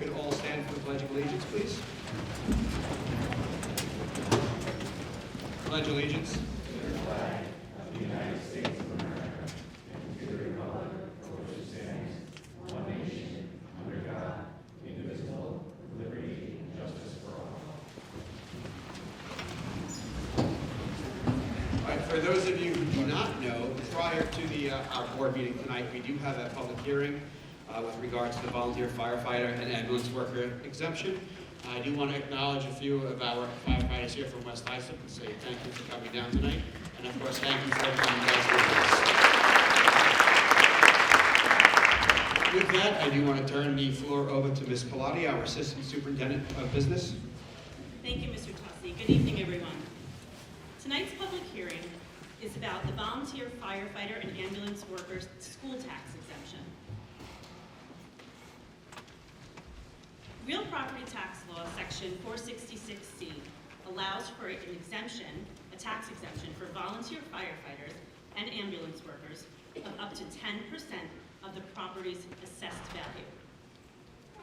could all stand for the Pledge of Allegiance, please. Pledge allegiance. To the flag of the United States of America and to the republic for which it stands, one nation, under God, indivisible, with liberty and justice for all. All right, for those of you who do not know, prior to our board meeting tonight, we do have a public hearing with regard to the volunteer firefighter and ambulance worker exemption. I do want to acknowledge a few of our firefighters here from West Islip and say thank you for coming down tonight. And of course, thank you for everyone you guys with us. With that, I do want to turn the floor over to Ms. Pilati, our Assistant Superintendent of Business. Thank you, Mr. Tussi. Good evening, everyone. Tonight's public hearing is about the volunteer firefighter and ambulance workers school tax exemption. Real property tax law, section 466C, allows for an exemption, a tax exemption for volunteer firefighters and ambulance workers of up to 10% of the property's assessed value.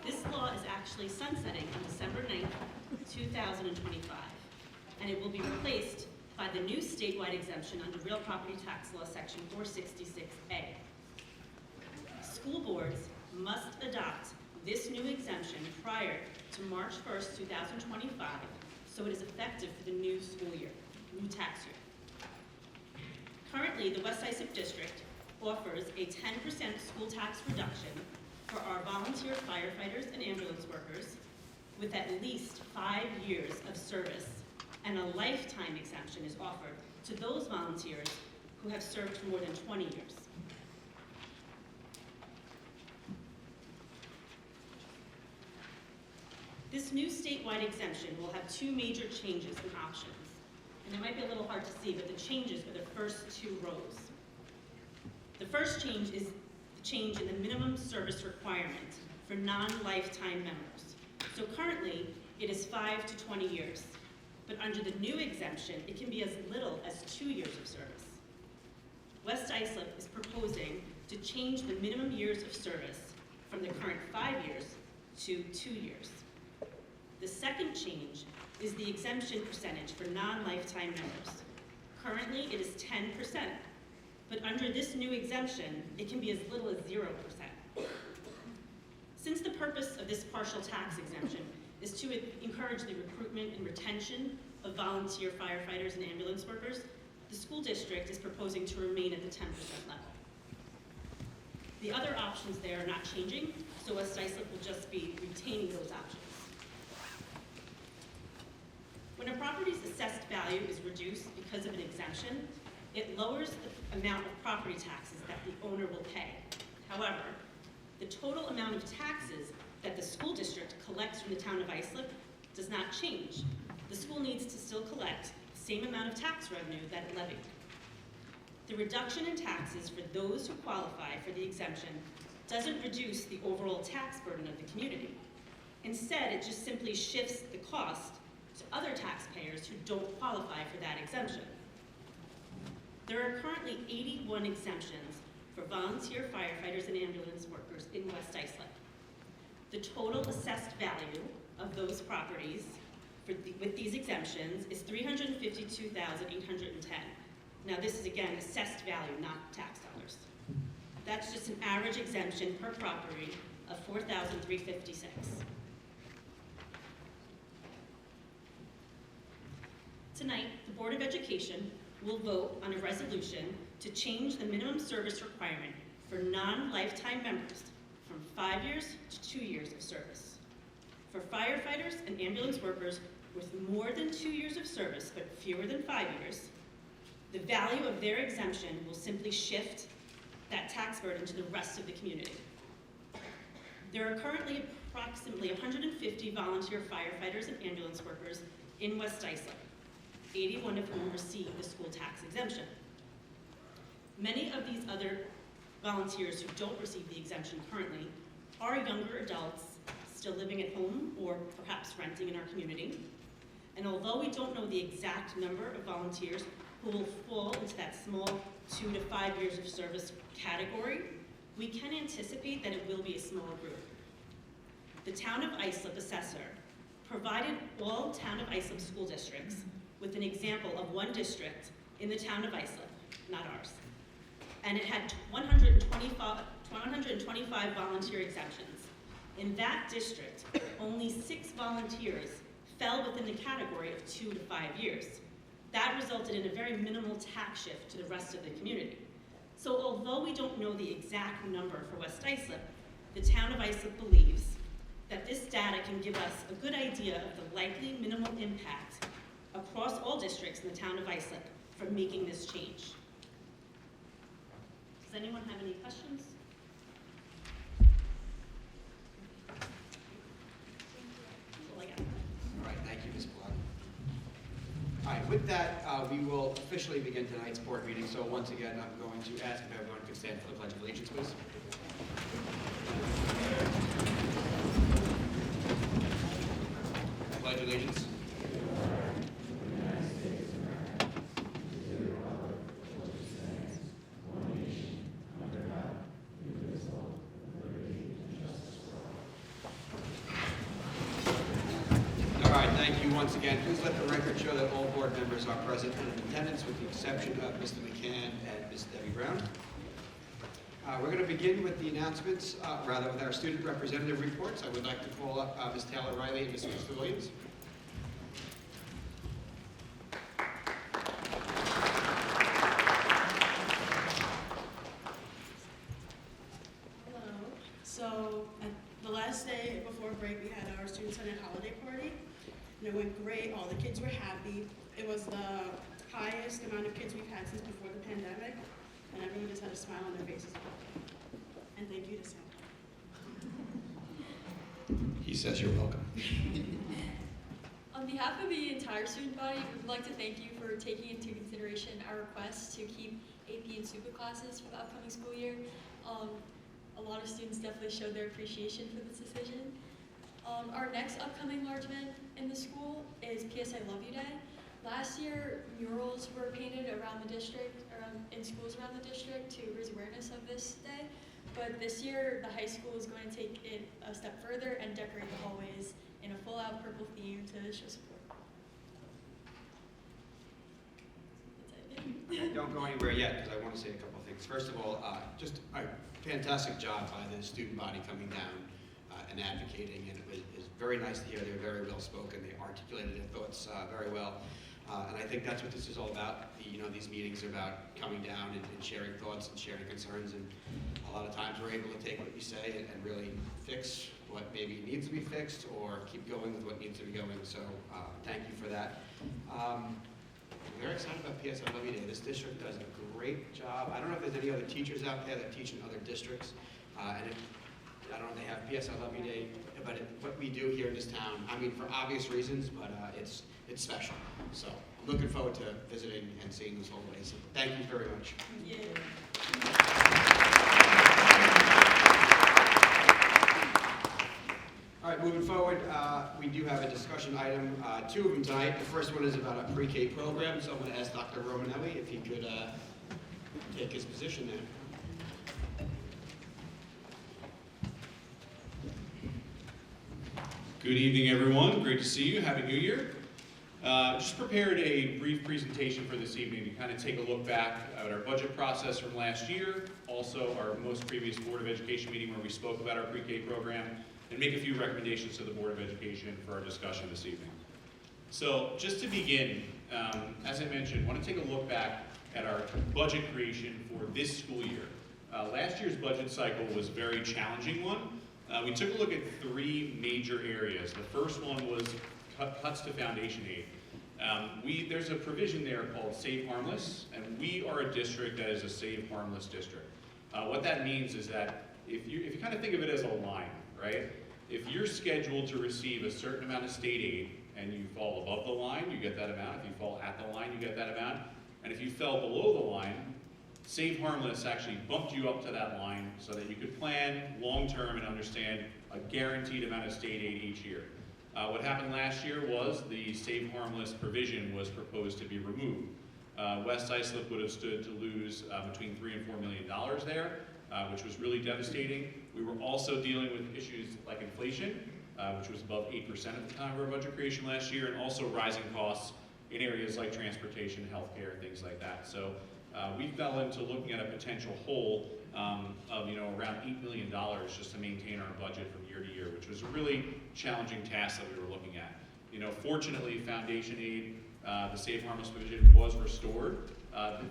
This law is actually sunsetting on December 9th, 2025, and it will be replaced by the new statewide exemption under Real Property Tax Law, section 466A. School boards must adopt this new exemption prior to March 1st, 2025, so it is effective for the new school year, new tax year. Currently, the West Islip District offers a 10% school tax reduction for our volunteer firefighters and ambulance workers with at least 5 years of service, and a lifetime exemption is offered to those volunteers who have served for more than 20 years. This new statewide exemption will have two major changes and options. And it might be a little hard to see, but the changes are the first two rows. The first change is the change in the minimum service requirement for non-lifetime members. So currently, it is 5 to 20 years. But under the new exemption, it can be as little as 2 years of service. West Islip is proposing to change the minimum years of service from the current 5 years to 2 years. The second change is the exemption percentage for non-lifetime members. Currently, it is 10%, but under this new exemption, it can be as little as 0%. Since the purpose of this partial tax exemption is to encourage the recruitment and retention of volunteer firefighters and ambulance workers, the school district is proposing to remain at the 10% level. The other options there are not changing, so West Islip will just be retaining those options. When a property's assessed value is reduced because of an exemption, it lowers the amount of property taxes that the owner will pay. However, the total amount of taxes that the school district collects from the town of Islip does not change. The school needs to still collect the same amount of tax revenue that it levied. The reduction in taxes for those who qualify for the exemption doesn't reduce the overall tax burden of the community. Instead, it just simply shifts the cost to other taxpayers who don't qualify for that exemption. There are currently 81 exemptions for volunteer firefighters and ambulance workers in West Islip. The total assessed value of those properties with these exemptions is $352,810. Now this is again assessed value, not tax dollars. That's just an average exemption per property of $4,356. Tonight, the Board of Education will vote on a resolution to change the minimum service requirement for non-lifetime members from 5 years to 2 years of service. For firefighters and ambulance workers with more than 2 years of service but fewer than 5 years, the value of their exemption will simply shift that tax burden to the rest of the community. There are currently approximately 150 volunteer firefighters and ambulance workers in West Islip, 81 of whom receive the school tax exemption. Many of these other volunteers who don't receive the exemption currently are younger adults still living at home or perhaps renting in our community. And although we don't know the exact number of volunteers who will fall into that small 2 to 5 years of service category, we can anticipate that it will be a smaller group. the Town of Islip assessor provided all Town of Islip school districts with an example of one district in the Town of Islip, not ours. And it had 125 volunteer exemptions. In that district, only 6 volunteers fell within the category of 2 to 5 years. That resulted in a very minimal tax shift to the rest of the community. So although we don't know the exact number for West Islip, the Town of Islip believes that this data can give us a good idea of the likely minimal impact across all districts in the Town of Islip from making this change. Does anyone have any questions? That's all I got. All right, thank you, Ms. Block. All right, with that, we will officially begin tonight's board meeting. So once again, I'm going to ask if everyone could stand for the Pledge of Allegiance, please. I pledge allegiance. Once again, please let the record show that all board members are present and in attendance with the exception of Mr. McCann and Ms. Debbie Brown. We're going to begin with the announcements, with our student representative reports. I would like to call up Ms. Taylor Riley and Ms. Williams. Hello. So at the last day before break, we had our Student Senate holiday party. And it went great. All the kids were happy. It was the highest amount of kids we've had since before the pandemic, and everyone just had a smile on their faces. And thank you to Sam. He says you're welcome. On behalf of the entire student body, we would like to thank you for taking into consideration our request to keep AP and SUPA classes for the upcoming school year. A lot of students definitely showed their appreciation for this decision. Our next upcoming large event in the school is PS I Love You Day. Last year, murals were painted around the district, in schools around the district to raise awareness of this day. But this year, the high school is going to take it a step further and decorate the hallways in a full-out purple theme to show support. That's it. Don't go anywhere yet, because I want to say a couple of things. First of all, just a fantastic job by the student body coming down and advocating, and it was very nice to hear. They were very well spoken. They articulated their thoughts very well, and I think that's what this is all about. These meetings are about coming down and sharing thoughts and sharing concerns, and a lot of times we're able to take what you say and really fix what maybe needs to be fixed, or keep going with what needs to be going. So thank you for that. I'm very excited about PS I Love You Day. This district does a great job. I don't know if there's any other teachers out there that teach in other districts, and I don't know if they have PS I Love You Day, but what we do here in this town, I mean, for obvious reasons, but it's special. So I'm looking forward to visiting and seeing those hallways. So thank you very much. Yeah. All right, moving forward, we do have a discussion item, 2 of them tonight. The first one is about a pre-K program, so I'm going to ask Dr. Romanelli if he could take his position there. Good evening, everyone. Great to see you. Happy New Year. Just prepared a brief presentation for this evening to kind of take a look back at our budget process from last year, also our most previous Board of Education meeting where we spoke about our pre-K program, and make a few recommendations to the Board of Education for our discussion this evening. So just to begin, as I mentioned, I want to take a look back at our budget creation for this school year. Last year's budget cycle was a very challenging one. We took a look at 3 major areas. The first one was cuts to foundation aid. There's a provision there called Save Harmless, and we are a district that is a Save Harmless district. What that means is that if you kind of think of it as a line, right? If you're scheduled to receive a certain amount of state aid and you fall above the line, you get that amount. If you fall at the line, you get that amount. And if you fell below the line, Save Harmless actually bumped you up to that line so that you could plan long-term and understand a guaranteed amount of state aid each year. What happened last year was the Save Harmless provision was proposed to be removed. West Islip would have stood to lose between $3 and $4 million there, which was really devastating. We were also dealing with issues like inflation, which was above 8% at the time of our budget creation last year, and also rising costs in areas like transportation, healthcare, things like that. So we fell into looking at a potential hole of around $8 million just to maintain our budget from year to year, which was a really challenging task that we were looking at. Fortunately, foundation aid, the Save Harmless provision was restored.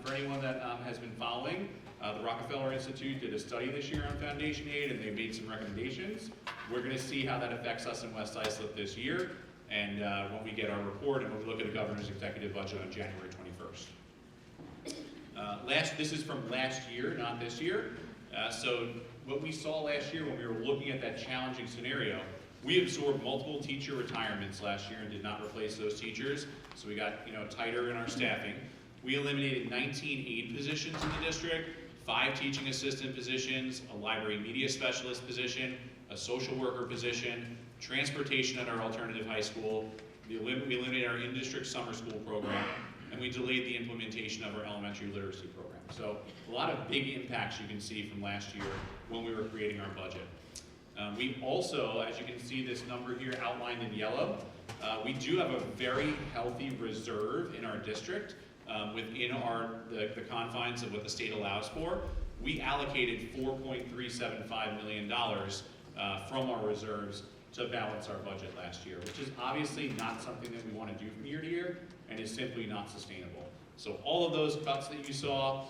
For anyone that has been following, the Rockefeller Institute did a study this year on foundation aid, and they made some recommendations. We're going to see how that affects us in West Islip this year, and when we get our report and when we look at the governor's executive budget on January 21st. This is from last year, not this year. So what we saw last year when we were looking at that challenging scenario, we absorbed multiple teacher retirements last year and did not replace those teachers. So we got tighter in our staffing. We eliminated 19 aide positions in the district, 5 teaching assistant positions, a library media specialist position, a social worker position, transportation at our alternative high school. We eliminated our in-district summer school program, and we delayed the implementation of our elementary literacy program. So a lot of big impacts you can see from last year when we were creating our budget. We also, as you can see this number here outlined in yellow, we do have a very healthy reserve in our district within the confines of what the state allows for. We allocated $4.375 million from our reserves to balance our budget last year, which is obviously not something that we want to do from year to year and is simply not sustainable. So all of those cuts that you saw,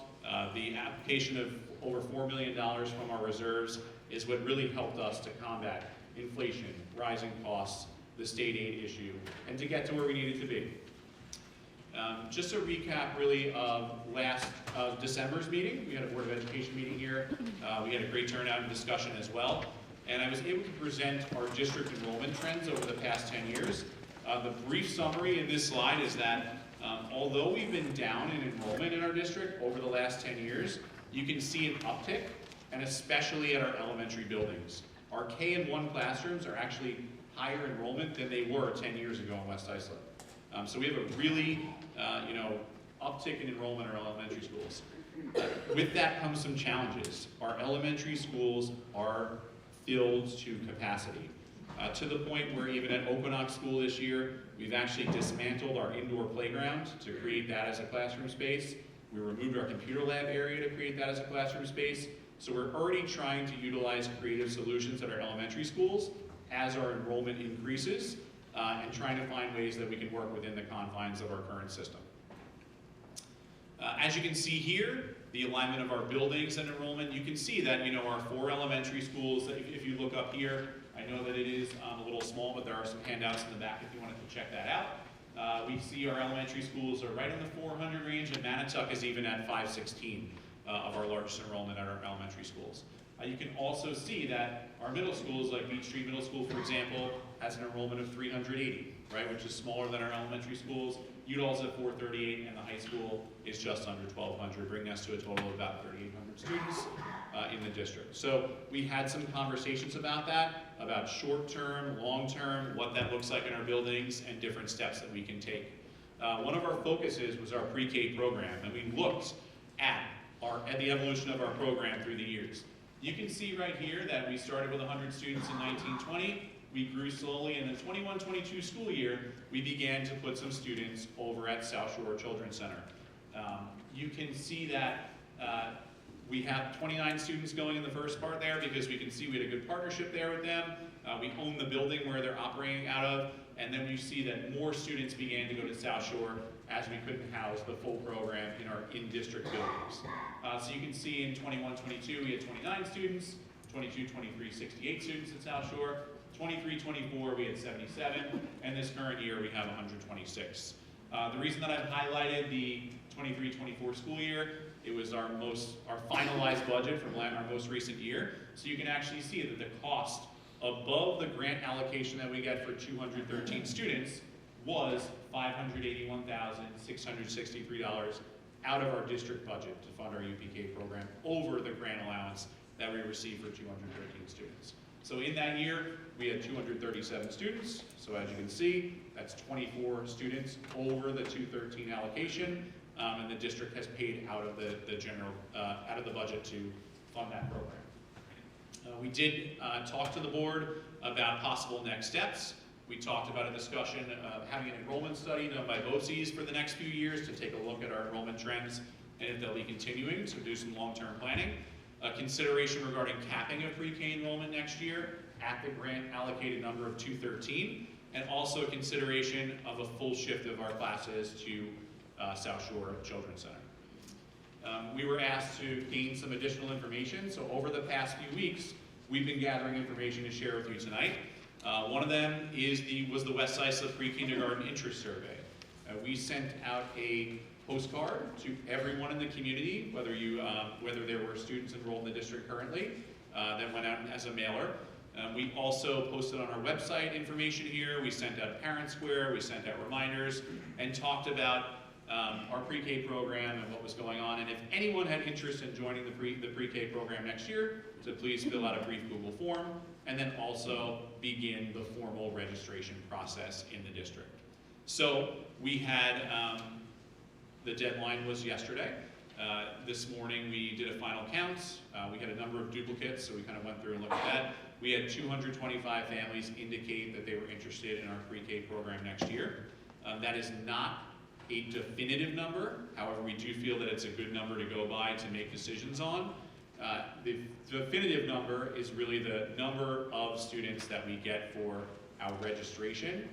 the application of over $4 million from our reserves is what really helped us to combat inflation, rising costs, the state aid issue, and to get to where we needed to be. Just a recap really of December's meeting. We had a Board of Education meeting here. We had a great turnout and discussion as well. And I was able to present our district enrollment trends over the past 10 years. The brief summary in this slide is that although we've been down in enrollment in our district over the last 10 years, you can see an uptick, and especially at our elementary buildings. Our K-1 classrooms are actually higher enrollment than they were 10 years ago in West Islip. So we have a really, uptick in enrollment in our elementary schools. With that comes some challenges. Our elementary schools are filled to capacity, to the point where even at Okanock School this year, we've actually dismantled our indoor playground to create that as a classroom space. We removed our computer lab area to create that as a classroom space. So we're already trying to utilize creative solutions at our elementary schools as our enrollment increases, and trying to find ways that we can work within the confines of our current system. As you can see here, the alignment of our buildings and enrollment, you can see that our 4 elementary schools, if you look up here, I know that it is a little small, but there are some handouts in the back if you wanted to check that out. We see our elementary schools are right in the 400 range, and Manatuck is even at 516 of our largest enrollment at our elementary schools. You can also see that our middle schools, like Beach Street Middle School, for example, has an enrollment of 380, right, which is smaller than our elementary schools. Udall's at 438, and the high school is just under 1,200, bringing us to a total of about 3,800 students in the district. So we had some conversations about that, about short-term, long-term, what that looks like in our buildings, and different steps that we can take. One of our focuses was our pre-K program, and we looked at the evolution of our program through the years. You can see right here that we started with 100 students in 1920. We grew slowly. In the 21-22 school year, we began to put some students over at South Shore Children's Center. You can see that we have 29 students going in the first part there because we can see we had a good partnership there with them. We own the building where they're operating out of, and then we see that more students began to go to South Shore as we couldn't house the full program in our in-district buildings. So you can see in 21-22 we had 29 students, 22-23 68 students at South Shore, 23-24 we had 77, and this current year we have 126. The reason that I've highlighted the 23-24 school year, it was our finalized budget from our most recent year, so you can actually see that the cost above the grant allocation that we get for 213 students was $581,663 out of our district budget to fund our UPK program over the grant allowance that we received for 213 students. So in that year, we had 237 students. So as you can see, that's 24 students over the 213 allocation, and the district has paid out of the general, out of the budget to fund that program. We did talk to the board about possible next steps. We talked about a discussion of having an enrollment study done by BOCES for the next few years to take a look at our enrollment trends and if they'll be continuing, so do some long-term planning. Consideration regarding capping of pre-K enrollment next year at the grant allocated number of 213, and also consideration of a full shift of our classes to South Shore Children's Center. We were asked to gain some additional information, so over the past few weeks, we've been gathering information to share with you tonight. One of them was the West Islip Pre-Kindergarten Interest Survey. We sent out a postcard to everyone in the community, whether there were students enrolled in the district currently, that went out as a mailer. We also posted on our website information here. We sent out a parent square, we sent out reminders, and talked about our pre-K program and what was going on. And if anyone had interest in joining the pre-K program next year, to please fill out a brief Google form, and then also begin the formal registration process in the district. So we had, the deadline was yesterday. This morning we did a final count. We had a number of duplicates, so we kind of went through and looked at that. We had 225 families indicate that they were interested in our pre-K program next year. That is not a definitive number. However, we do feel that it's a good number to go by to make decisions on. The definitive number is really the number of students that we get for our registration,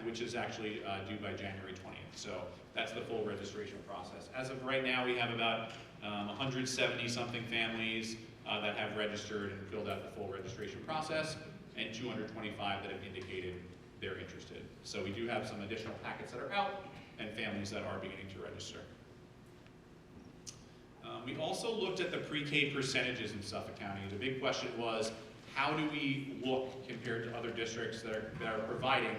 which is actually due by January 20th. So that's the full registration process. As of right now, we have about 170 something families that have registered and filled out the full registration process, and 225 that have indicated they're interested. So we do have some additional packets that are out and families that are beginning to register. We also looked at the pre-K percentages in Suffolk County. The big question was, how do we look compared to other districts that are providing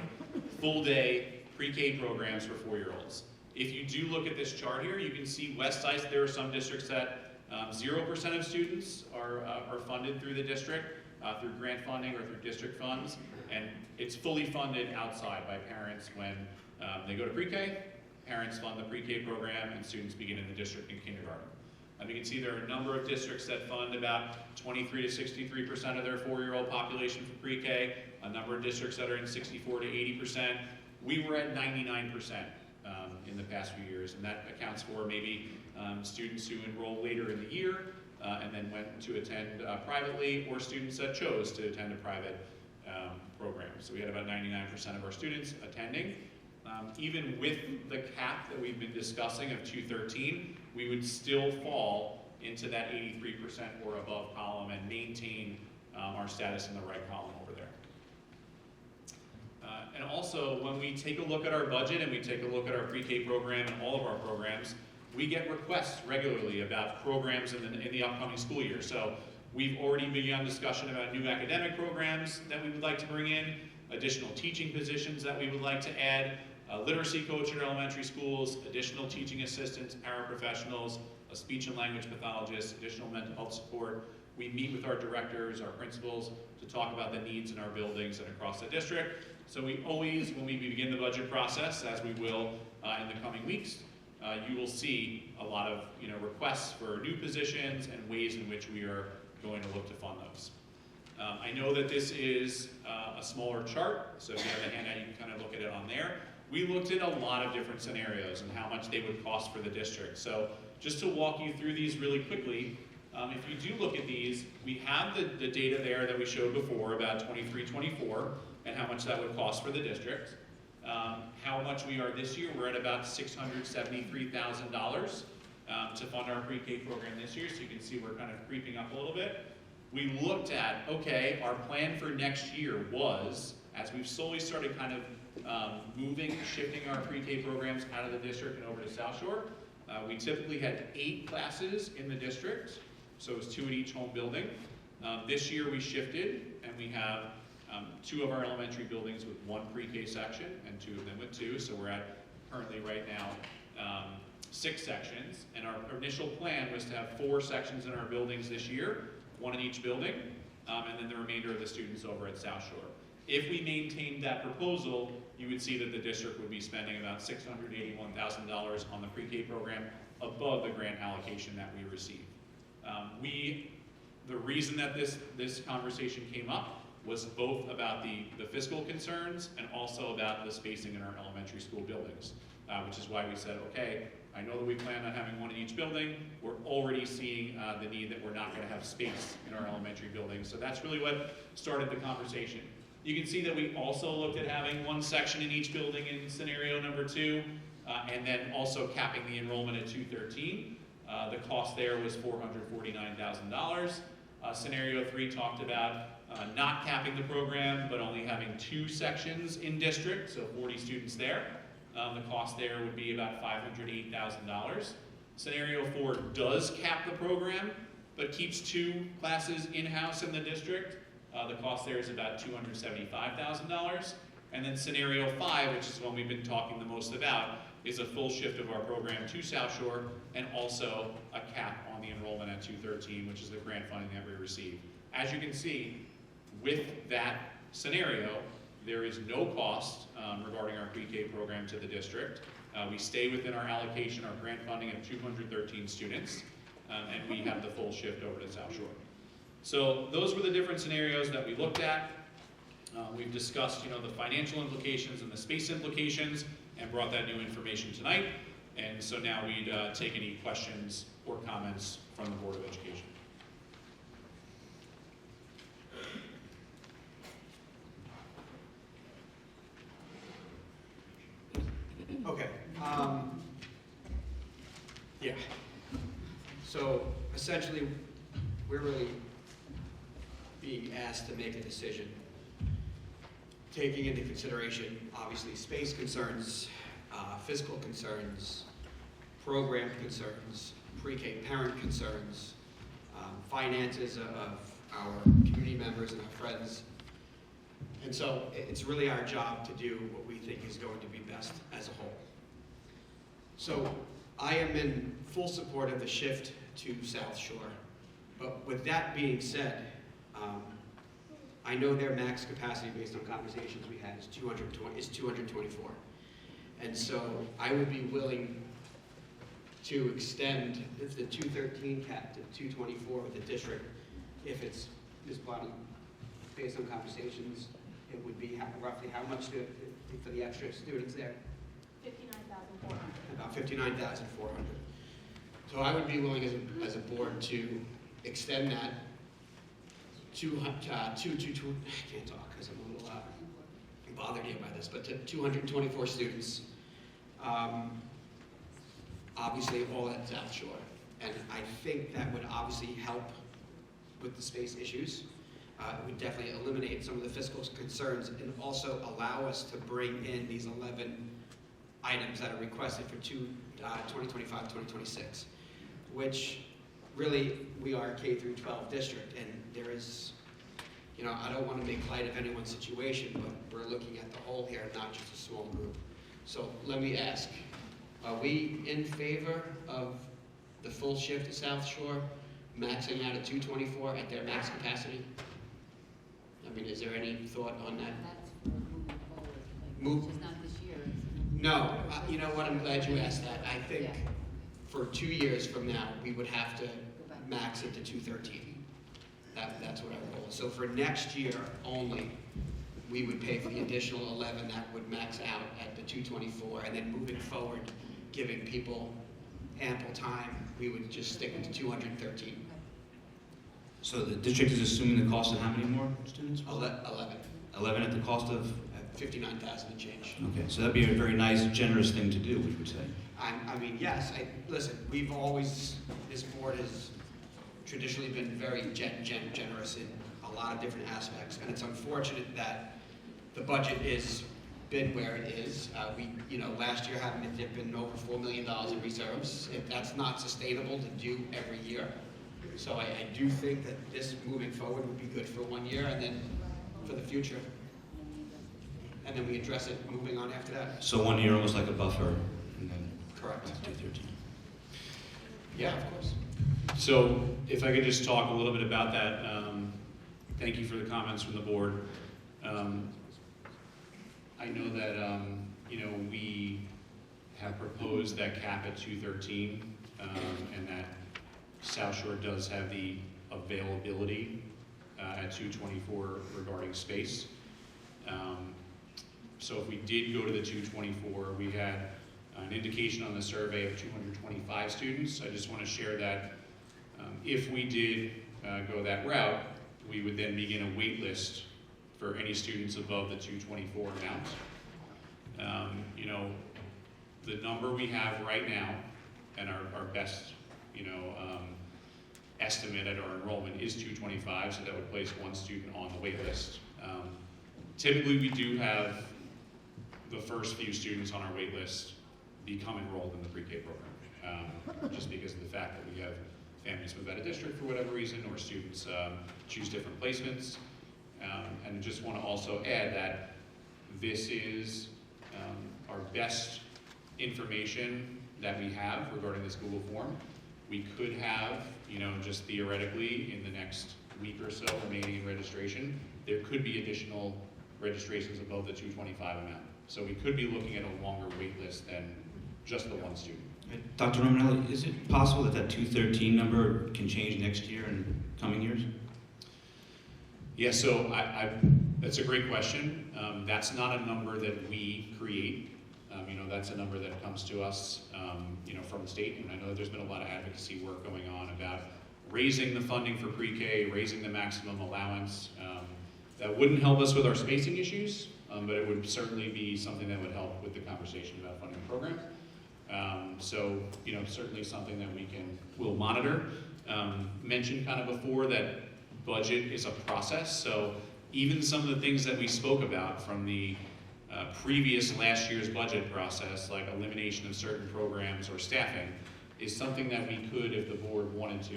full-day pre-K programs for 4-year-olds? If you do look at this chart here, you can see West Islip, there are some districts that 0% of students are funded through the district, through grant funding or through district funds, and it's fully funded outside by parents when they go to pre-K. Parents fund the pre-K program, and students begin in the district in kindergarten. You can see there are a number of districts that fund about 23 to 63% of their 4-year-old population for pre-K, a number of districts that are in 64 to 80%. We were at 99% in the past few years, and that accounts for maybe students who enroll later in the year and then went to attend privately, or students that chose to attend a private program. So we had about 99% of our students attending. Even with the cap that we've been discussing of 213, we would still fall into that 83% or above column and maintain our status in the right column over there. And also, when we take a look at our budget and we take a look at our pre-K program and all of our programs, we get requests regularly about programs in the upcoming school year. So we've already begun discussion about new academic programs that we would like to bring in, additional teaching positions that we would like to add, a literacy coach in elementary schools, additional teaching assistants, paraprofessionals, a speech and language pathologist, additional mental health support. We meet with our directors, our principals, to talk about the needs in our buildings and across the district. So we always, when we begin the budget process, as we will in the coming weeks, you will see a lot of requests for new positions and ways in which we are going to look to fund those. I know that this is a smaller chart, so if you have a handout, you can kind of look at it on there. We looked at a lot of different scenarios and how much they would cost for the district. So just to walk you through these really quickly, if you do look at these, we have the data there that we showed before about 23-24 and how much that would cost for the district. How much we are this year, we're at about $673,000 to fund our pre-K program this year, so you can see we're kind of creeping up a little bit. We looked at, okay, our plan for next year was, as we've slowly started kind of shifting our pre-K programs out of the district and over to South Shore, we typically had 8 classes in the district, so it was 2 at each home building. This year we shifted, and we have 2 of our elementary buildings with 1 pre-K section and 2 of them with 2, so we're at currently right now 6 sections, and our initial plan was to have 4 sections in our buildings this year, 1 in each building, and then the remainder of the students over at South Shore. If we maintained that proposal, you would see that the district would be spending about $681,000 on the pre-K program above the grant allocation that we receive. We The reason that this conversation came up was both about the fiscal concerns and also about the spacing in our elementary school buildings, which is why we said, okay, I know that we plan on having one in each building. We're already seeing the need that we're not going to have space in our elementary buildings. So that's really what started the conversation. You can see that we also looked at having one section in each building in scenario number 2, and then also capping the enrollment at 213. The cost there was $449,000. Scenario 3 talked about not capping the program, but only having 2 sections in district, so 40 students there. The cost there would be about $508,000. Scenario 4 does cap the program, but keeps 2 classes in-house in the district. The cost there is about $275,000. And then scenario 5, which is one we've been talking the most about, is a full shift of our program to South Shore and also a cap on the enrollment at 213, which is the grant funding that we receive. As you can see, with that scenario, there is no cost regarding our pre-K program to the district. We stay within our allocation, our grant funding of 213 students, and we have the full shift over to South Shore. So those were the different scenarios that we looked at. We've discussed, the financial implications and the space implications, and brought that new information tonight. And so now we'd take any questions or comments from the Board of Education. Okay. Yeah. So essentially, we're really being asked to make a decision, taking into consideration, obviously, space concerns, fiscal concerns, program concerns, pre-K parent concerns, finances of our community members and our friends. And so it's really our job to do what we think is going to be best as a whole. So I am in full support of the shift to South Shore. But with that being said, I know their max capacity based on conversations we had is 224. And so I would be willing to extend the 213 cap to 224 with the district if it's, Ms. Plotty, based on conversations, it would be roughly how much for the extra students there? $59,400. About $59,400. So I would be willing as a board to extend that to I can't talk because I'm a little bothered here by this, but to 224 students. Obviously all at South Shore. And I think that would obviously help with the space issues. It would definitely eliminate some of the fiscal concerns and also allow us to bring in these 11 items that are requested for 2025-2026, which really we are a K through 12 district, and there is, I don't want to make light of anyone's situation, but we're looking at the whole here, not just a small group. So let me ask, are we in favor of the full shift to South Shore, maxing out at 224 at their max capacity? I mean, is there any thought on that? That's for moving forward, which is not this year. No, you know what, I'm glad you asked that. I think for 2 years from now, we would have to max it to 213. That's what our goal is. So for next year only, we would pay for the additional 11 that would max out at the 224, and then moving forward, giving people ample time, we would just stick with 213. So the district is assuming the cost of how many more students? 11. 11 at the cost of? 59,000 and change. Okay, so that'd be a very nice, generous thing to do, we would say. I mean, yes, listen, we've always, this board has traditionally been very generous in a lot of different aspects, and it's unfortunate that the budget is been where it is. Last year having to dip in over $4 million in reserves, that's not sustainable to do every year. So I do think that this moving forward would be good for 1 year, and then for the future. And then we address it moving on after that. So 1 year, almost like a buffer, and then Correct. 213. Yeah, of course. So if I could just talk a little bit about that, thank you for the comments from the board. I know that, we have proposed that cap at 213, and that South Shore does have the availability at 224 regarding space. So if we did go to the 224, we had an indication on the survey of 225 students. I just want to share that if we did go that route, we would then begin a wait list for any students above the 224 amount. You know, the number we have right now and our best, estimate at our enrollment is 225, so that would place one student on the wait list. Typically, we do have the first few students on our wait list become enrolled in the pre-K program, just because of the fact that we have families move out of district for whatever reason, or students choose different placements. And just want to also add that this is our best information that we have regarding this Google form. We could have, just theoretically, in the next week or so remaining in registration, there could be additional registrations above the 225 amount. So we could be looking at a longer wait list than just the one student. Dr. Romanelli, is it possible that that 213 number can change next year and coming years? Yeah, so that's a great question. That's not a number that we create. That's a number that comes to us, from the state. And I know that there's been a lot of advocacy work going on about raising the funding for pre-K, raising the maximum allowance. That wouldn't help us with our spacing issues, but it would certainly be something that would help with the conversation about funding the program. Certainly something that we'll monitor. Mentioned kind of before that budget is a process, so even some of the things that we spoke about from the previous last year's budget process, like elimination of certain programs or staffing, is something that we could, if the board wanted to,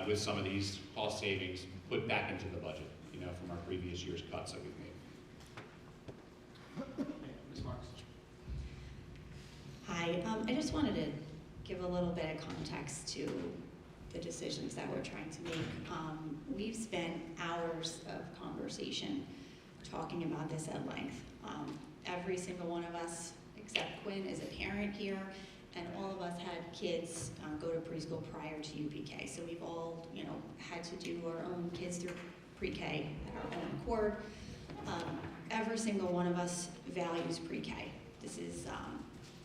with some of these cost savings, put back into the budget, from our previous year's cuts that we've made. Ms. Marks? Hi, I just wanted to give a little bit of context to the decisions that we're trying to make. We've spent hours of conversation talking about this at length. Every single one of us, except Quinn, is a parent here, and all of us had kids go to preschool prior to UPK. So we've all, had to do our own kids through pre-K at our own accord. Every single one of us values pre-K. This is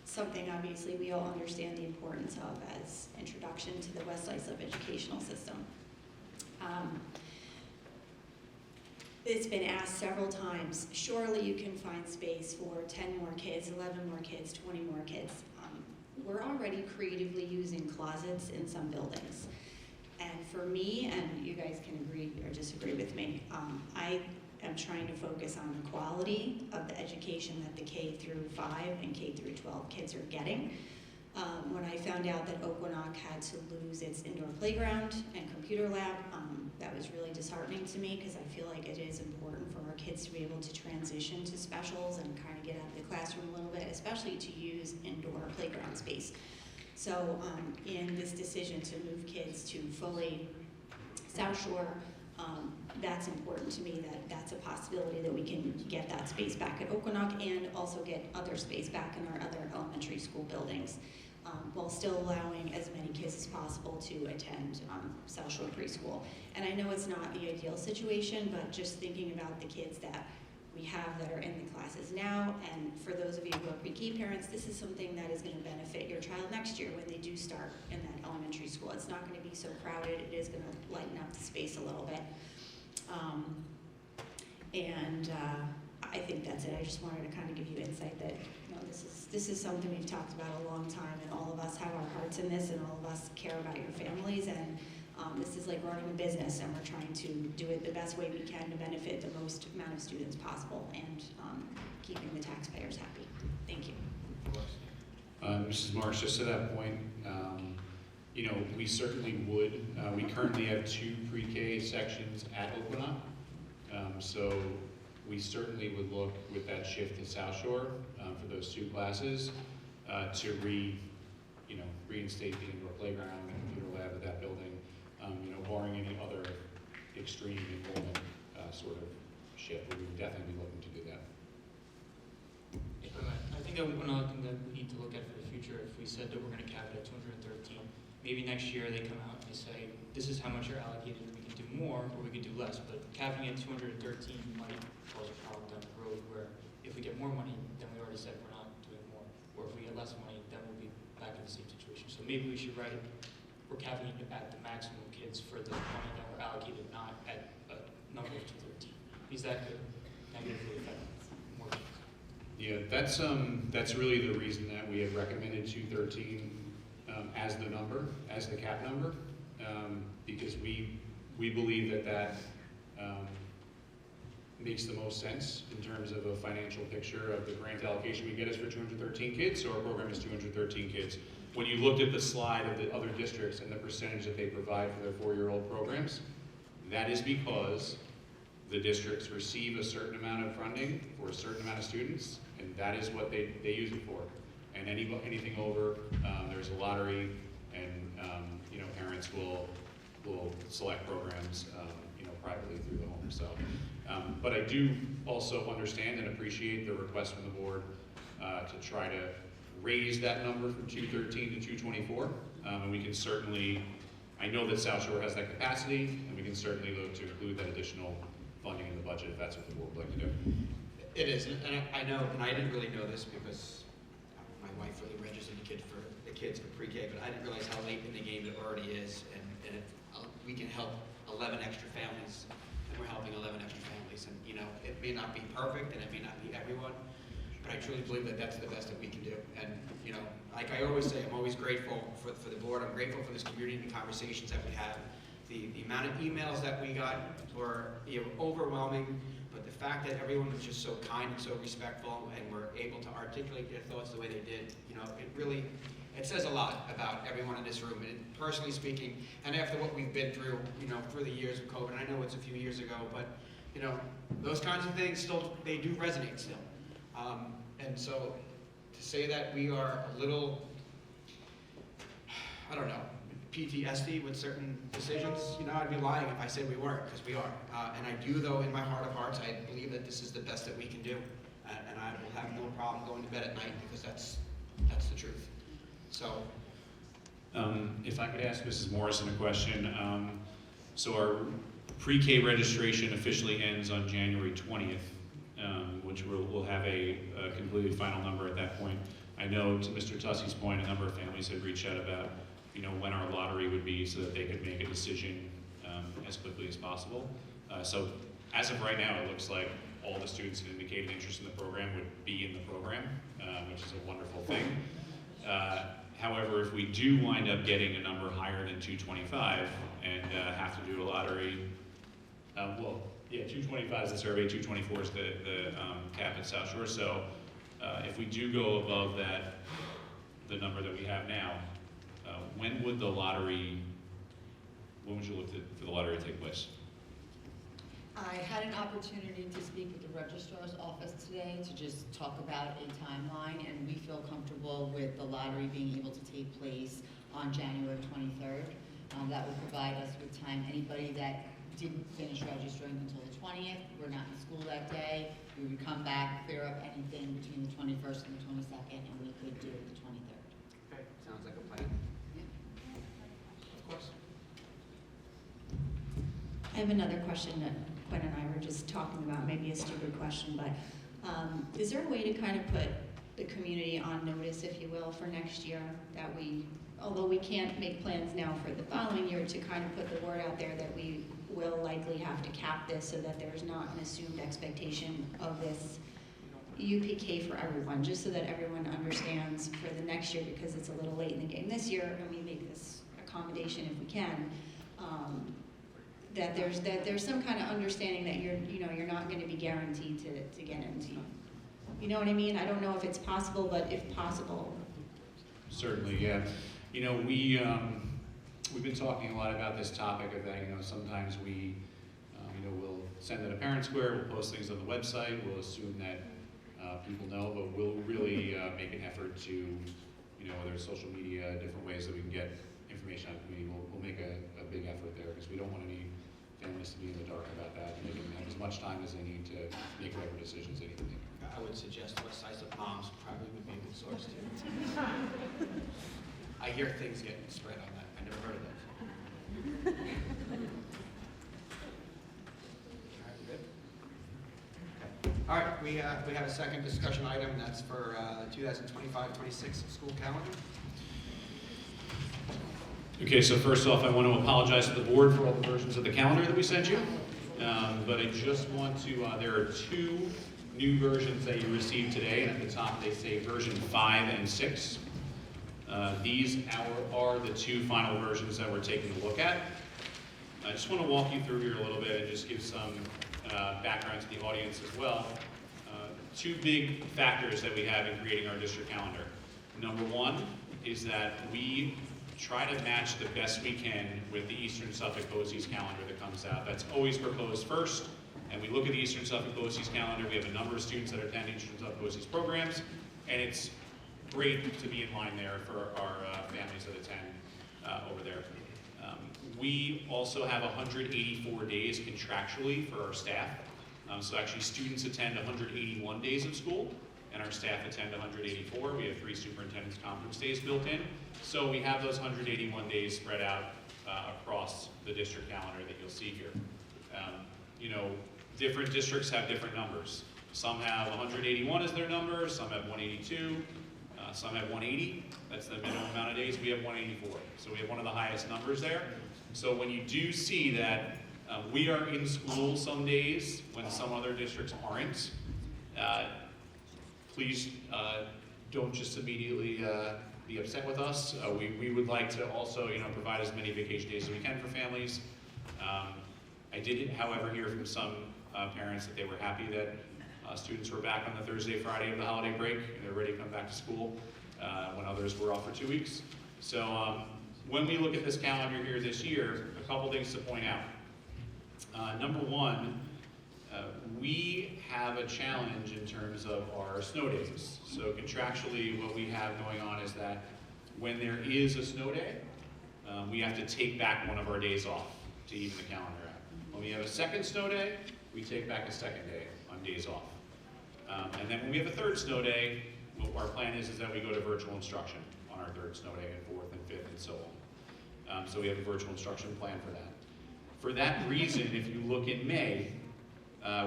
something obviously we all understand the importance of as introduction to the West Islip educational system. It's been asked several times, surely you can find space for 10 more kids, 11 more kids, 20 more kids. We're already creatively using closets in some buildings. And for me, and you guys can agree or disagree with me, I am trying to focus on the quality of the education that the K through 5 and K through 12 kids are getting. When I found out that Oakwonock had to lose its indoor playground and computer lab, that was really disheartening to me because I feel like it is important for our kids to be able to transition to specials and kind of get out of the classroom a little bit, especially to use indoor playground space. So in this decision to move kids to fully South Shore, that's important to me, that that's a possibility that we can get that space back at Oakwonock and also get other space back in our other elementary school buildings, while still allowing as many kids as possible to attend South Shore preschool. And I know it's not the ideal situation, but just thinking about the kids that we have that are in the classes now, and for those of you who are pre-K parents, this is something that is going to benefit your child next year when they do start in that elementary school. It's not going to be so crowded. It is going to lighten up the space a little bit. I think that's it. I just wanted to kind of give you insight that this is something we've talked about a long time, and all of us have our hearts in this, and all of us care about your families, and this is like running a business, and we're trying to do it the best way we can to benefit the most amount of students possible, and keeping the taxpayers happy. Thank you. Mrs. Marks, just to that point, we certainly would. We currently have 2 pre-K sections at Oakwonock, so we certainly would look with that shift to South Shore for those 2 classes to reinstate the indoor playground and computer lab at that building, barring any other extreme enrollment sort of shift, we would definitely be looking to do that. I think that one other thing that we need to look at for the future, if we said that we're going to cap it at 213, maybe next year they come out and they say, this is how much you're allocated, we can do more or we can do less, but capping it 213 might cause a problem down the road where if we get more money, then we already said we're not doing more, or if we get less money, then we'll be back in the same situation. So maybe we should write it, we're capping it at the maximum kids for the money that we're allocated, not at a number of 213. Because that could negatively affect more kids. Yeah, that's really the reason that we have recommended 213 as the number, as the cap number, because we believe that makes the most sense in terms of a financial picture of the grant allocation we get is for 213 kids, so our program is 213 kids. When you looked at the slide of the other districts and the percentage that they provide for their 4-year-old programs, that is because the districts receive a certain amount of funding for a certain amount of students, and that is what they use it for. And anything over, there's a lottery, and parents will select programs privately through the home. So, but I do also understand and appreciate the request from the board to try to raise that number from 213 to 224, and we can certainly. I know that South Shore has that capacity, and we can certainly look to include that additional funding in the budget if that's what the board would like to do. It is, and I know, and I didn't really know this because my wife really registered the kids for pre-K, but I didn't realize how late in the game it already is, and we can help 11 extra families, and we're helping 11 extra families, and it may not be perfect, and it may not be everyone, but I truly believe that that's the best that we can do. And like I always say, I'm always grateful for the board. I'm grateful for this community and the conversations that we have. The amount of emails that we got were overwhelming, but the fact that everyone was just so kind and so respectful and were able to articulate their thoughts the way they did, it says a lot about everyone in this room. And personally speaking, and after what we've been through, through the years of COVID, I know it's a few years ago, but those kinds of things they do resonate still. And so to say that we are a little, I don't know, PTSD with certain decisions, I'd be lying if I said we weren't, because we are. And I do, though, in my heart of hearts, I believe that this is the best that we can do. And I will have no problem going to bed at night because that's the truth. So. If I could ask Mrs. Morrison a question. So our pre-K registration officially ends on January 20th, which we'll have a completely final number at that point. I know, to Mr. Tussey's point, a number of families had reached out about when our lottery would be so that they could make a decision as quickly as possible. So as of right now, it looks like all the students that indicated interest in the program would be in the program, which is a wonderful thing. However, if we do wind up getting a number higher than 225 and have to do a lottery, 225 is the survey, 224 is the cap at South Shore. So if we do go above that, the number that we have now, when would you look for the lottery to take place? I had an opportunity to speak with the registrar's office today to just talk about a timeline, and we feel comfortable with the lottery being able to take place on January 23rd. That would provide us with time. Anybody that didn't finish registering until the 20th, we're not in school that day, we would come back, clear up anything between the 21st and the 22nd, and we could do the 23rd. Okay, sounds like a plan. Of course. I have another question that Quinn and I were just talking about, maybe a stupid question, but is there a way to kind of put the community on notice, if you will, for next year, that although we can't make plans now for the following year, to kind of put the word out there that we will likely have to cap this so that there's not an assumed expectation of this UPK for everyone, just so that everyone understands for the next year, because it's a little late in the game this year, and we make this accommodation if we can, that there's some kind of understanding that you're not going to be guaranteed to get into. You know what I mean? I don't know if it's possible, but if possible. Certainly, yeah. We've been talking a lot about this topic of that. Sometimes we, we'll send out a parent square, we'll post things on the website, we'll assume that people know, but we'll really make an effort to, whether it's social media, different ways that we can get information out of the community, we'll make a big effort there, because we don't want any families to be in the dark about that, and they can have as much time as they need to make whatever decisions they need to make. I would suggest West Sides of Moms probably would be a good source too. I hear things getting spread on that. I Never heard of those. All right, good. Okay. All right, we have a second discussion item, and that's for 2025-26 school calendar. Okay, so first off, I want to apologize to the board for all the versions of the calendar that we sent you. But I just want to, there are two new versions that you received today, and at the top they say version 5 and 6. These are the two final versions that we're taking a look at. I just want to walk you through here a little bit and just give some background to the audience as well. Two big factors that we have in creating our district calendar. Number one is that we try to match the best we can with the Eastern Suffolk BOCES calendar that comes out. That's always proposed first, and we look at the Eastern Suffolk BOCES calendar. We have a number of students that attend Eastern Suffolk BOCES programs, and it's great to be in line there for our families that attend over there. We also have 184 days contractually for our staff. So actually students attend 181 days of school, and our staff attend 184. We have 3 superintendent's conference days built in. So we have those 181 days spread out across the district calendar that you'll see here. You know, different districts have different numbers. Some have 181 as their number, some have 182, some have 180. That's the minimum amount of days. We have 184. So we have one of the highest numbers there. So when you do see that we are in school some days when some other districts aren't, please don't just immediately be upset with us. We would like to also, you know, provide as many vacation days as we can for families. I did, however, hear from some parents that they were happy that students were back on the Thursday, Friday of the holiday break, and they're ready to come back to school when others were off for 2 weeks. So when we look at this calendar here this year, a couple things to point out. Number one, we have a challenge in terms of our snow days. So contractually, what we have going on is that when there is a snow day, we have to take back one of our days off to even the calendar out. When we have a second snow day, we take back a second day on days off. And then when we have a third snow day, what our plan is that we go to virtual instruction on our third snow day and fourth and fifth and so on. So we have a virtual instruction plan for that. For that reason, if you look in May,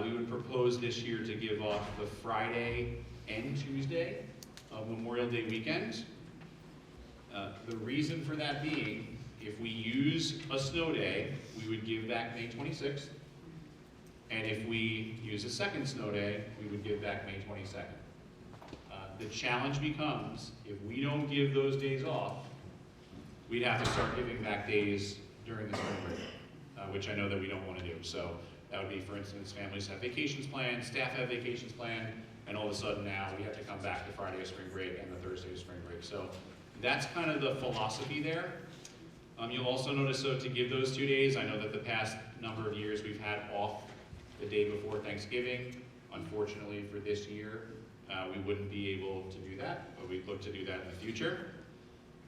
we would propose this year to give off the Friday and Tuesday of Memorial Day weekend. The reason for that being, if we use a snow day, we would give back May 26th. And if we use a second snow day, we would give back May 22nd. The challenge becomes, if we don't give those days off, we'd have to start giving back days during the spring break, which I know that we don't want to do. So that would be, for instance, families have vacations planned, staff have vacations planned, and all of a sudden now we have to come back to Friday of spring break and the Thursday of spring break. So that's kind of the philosophy there. You'll also notice, so to give those 2 days, I know that the past number of years we've had off the day before Thanksgiving. Unfortunately for this year, we wouldn't be able to do that, but we'd look to do that in the future.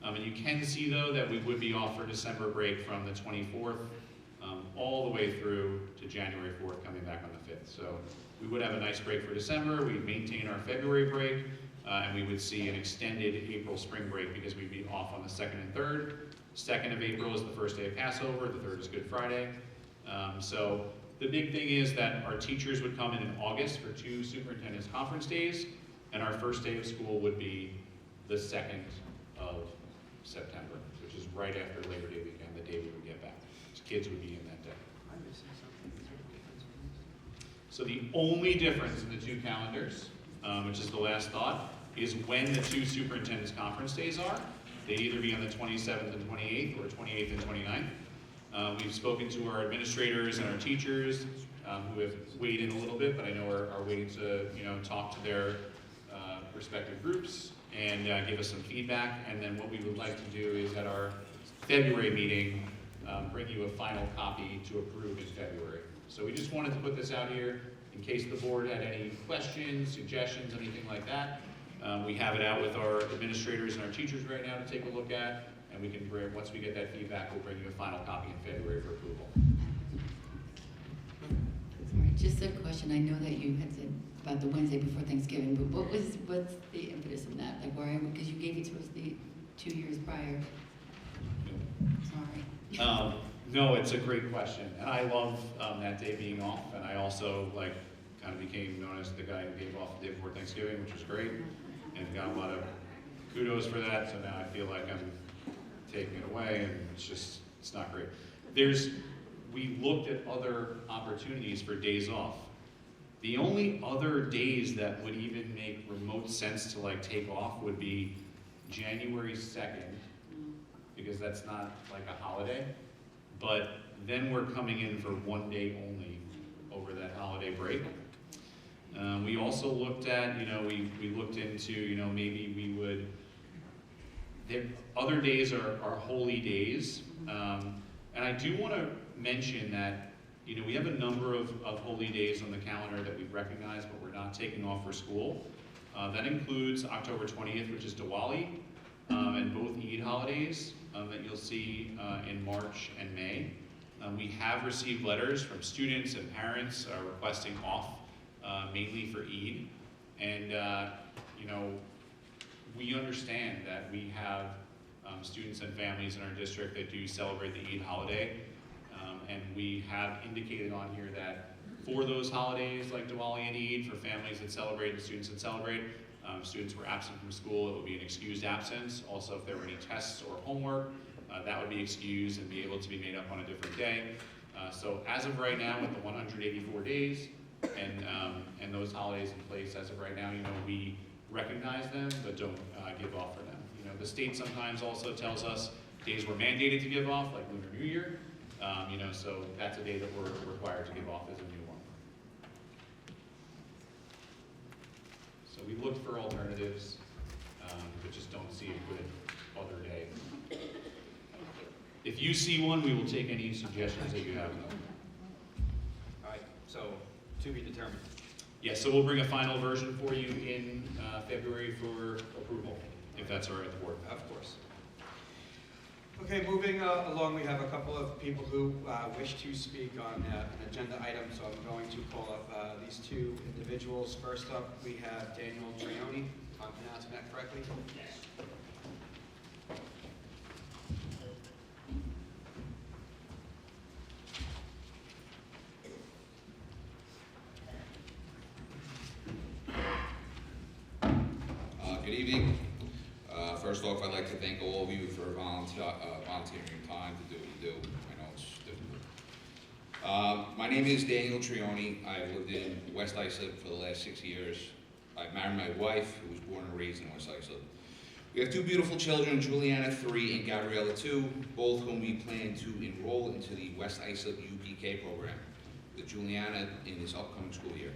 And you can see, though, that we would be off for December break from the 24th all the way through to January 4th, coming back on the 5th. So we would have a nice break for December, we'd maintain our February break, and we would see an extended April spring break because we'd be off on the 2nd and 3rd. 2nd of April is the first day of Passover, the 3rd is Good Friday. So the big thing is that our teachers would come in August for 2 superintendent's conference days, and our first day of school would be the 2nd of September, which is right after Labor Day weekend, the day we would get back. So kids would be in that day. So the only difference in the 2 calendars, which is the last thought, is when the 2 superintendent's conference days are. They'd either be on the 27th and 28th or 28th and 29th. We've spoken to our administrators and our teachers who have weighed in a little bit, but I know are waiting to talk to their respective groups and give us some feedback. And then what we would like to do is at our February meeting, bring you a final copy to approve in February. So we just wanted to put this out here in case the board had any questions, suggestions, anything like that. We have it out with our administrators and our teachers right now to take a look at, and we can bring, once we get that feedback, we'll bring you a final copy in February for approval. Sorry, just a question. I know that you had said about the Wednesday before Thanksgiving, but what's the impetus in that? Like, why? Because you gave it to us the 2 years prior. Sorry. No, it's a great question, and I love that day being off, and I also kind of became known as the guy who gave off the day before Thanksgiving, which was great, and got a lot of kudos for that, so now I feel like I'm taking it away, and it's not great. We looked at other opportunities for days off. The only other days that would even make remote sense to take off would be January 2nd, because that's not a holiday, but then we're coming in for one day only over that holiday break. We also looked at, we looked into, maybe we would, other days are holy days, and I do want to mention that, we have a number of holy days on the calendar that we recognize, but we're not taking off for school. That includes October 20th, which is Diwali, and both Eid holidays that you'll see in March and May. We have received letters from students and parents requesting off, mainly for Eid. And, we understand that we have students and families in our district that do celebrate the Eid holiday. And we have indicated on here that for those holidays like Diwali and Eid, for families that celebrate and students that celebrate, students were absent from school, it would be an excused absence. Also, if there were any tests or homework, that would be excused and be able to be made up on a different day. So as of right now, with the 184 days and those holidays in place, as of right now, we recognize them, but don't give off for them. The state sometimes also tells us days we're mandated to give off, like Lunar New Year. So that's a day that we're required to give off as a new one. So we looked for alternatives, but just don't see a good other day. If you see one, we will take any suggestions that you have. All right, so to be determined. Yeah, so we'll bring a final version for you in February for approval, if that's all right with the board. Of course. Okay, moving along, we have a couple of people who wish to speak on an agenda item, so I'm going to call up these two individuals. First up, we have Daniel Trioni, if I'm pronouncing that correctly. Good evening. First off, I'd like to thank all of you for volunteering time to do what you do. I know it's difficult. My name is Daniel Trioni. I've lived in West Islip for the last 6 years. I've married my wife, who was born and raised in West Islip. We have two beautiful children, Juliana, 3, and Gabriella, 2, both whom we plan to enroll into the West Islip UPK program, with Juliana in this upcoming school year.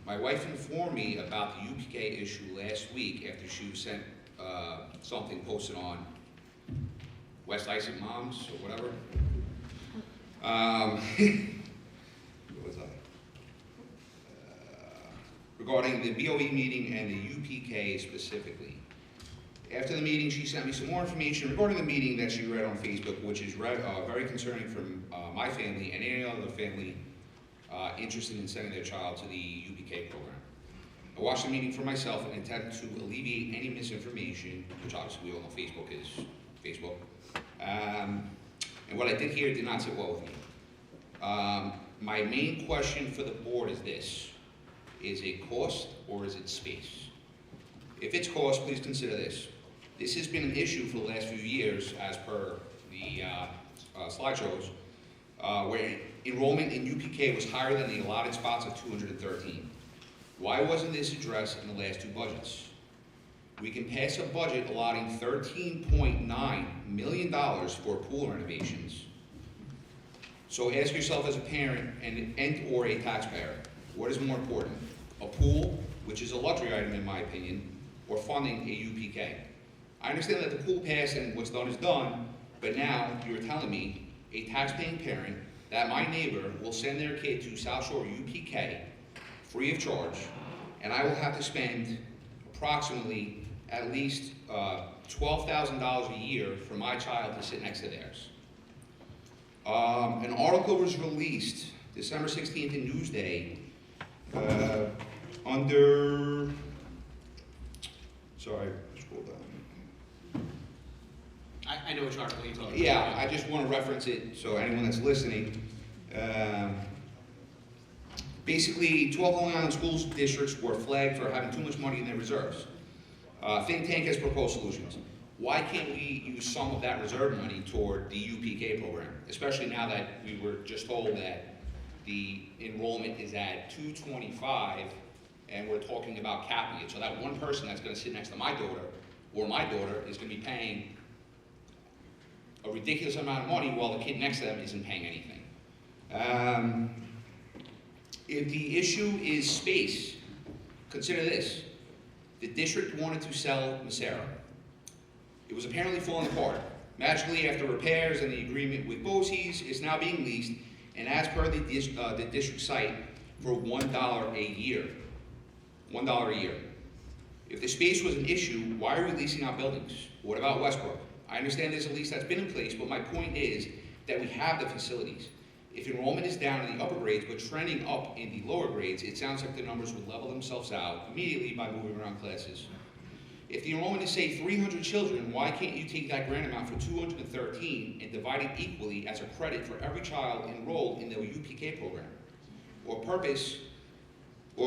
My wife informed me about the UPK issue last week after she was sent something posted on West Islip Moms or whatever. Where was I? Regarding the BOE meeting and the UPK specifically. After the meeting, she sent me some more information regarding the meeting that she read on Facebook, which is very concerning for my family and any other family interested in sending their child to the UPK program. I watched the meeting for myself in an attempt to alleviate any misinformation, which obviously we all know Facebook is Facebook. And what I did here did not sit well with me. My main question for the board is this. Is it cost or is it space? If it's cost, please consider this. This has been an issue for the last few years, as per the slideshows, where enrollment in UPK was higher than the allotted spots of 213. Why wasn't this addressed in the last two budgets? We can pass a budget allotting $13.9 million for pool renovations. So ask yourself as a parent and or a taxpayer, what is more important? A pool, which is a luxury item in my opinion, or funding a UPK? I understand that the pool passed and what's done is done, but now you're telling me, a taxpaying parent, that my neighbor will send their kid to South Shore UPK free of charge, and I will have to spend approximately at least $12,000 a year for my child to sit next to theirs. An article was released December 16th in Newsday under, sorry, scroll down. I know which article you're talking about. Yeah, I just want to reference it, so anyone that's listening. Basically, 12 Long Island school districts were flagged for having too much money in their reserves. Think Tank has proposed solutions. Why can't we use some of that reserve money toward the UPK program? Especially now that we were just told that the enrollment is at 225, and we're talking about capping it. So that one person that's going to sit next to my daughter, or my daughter, is going to be paying a ridiculous amount of money while the kid next to them isn't paying anything. If the issue is space, consider this. The district wanted to sell Macera. It was apparently falling apart. Magically, after repairs and the agreement with Bosse's, it's now being leased, and as per the district site, for $1 a year. $1 a year. If the space was an issue, why are we leasing out buildings? What about Westbrook? I understand there's a lease that's been in place, but my point is that we have the facilities. If enrollment is down in the upper grades but trending up in the lower grades, it sounds like the numbers would level themselves out immediately by moving around classes. If the enrollment is, say, 300 children, why can't you take that grant amount for 213 and divide it equally as a credit for every child enrolled in the UPK program? Or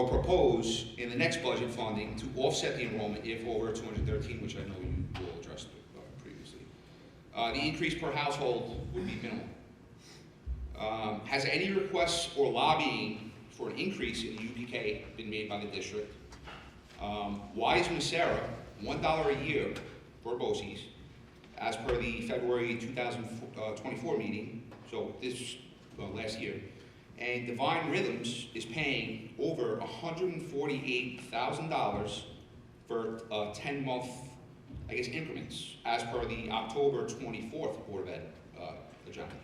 propose in the next budget funding to offset the enrollment if over 213, which I know you will address previously. The increase per household would be minimal. Has any requests or lobbying for an increase in the UPK been made by the district? Why is Macera $1 a year for Bosse's, as per the February 2024 meeting, so this, last year, and Divine Rhythms is paying over $148,000 for 10-month, increments, as per the October 24th Board of Ed agenda.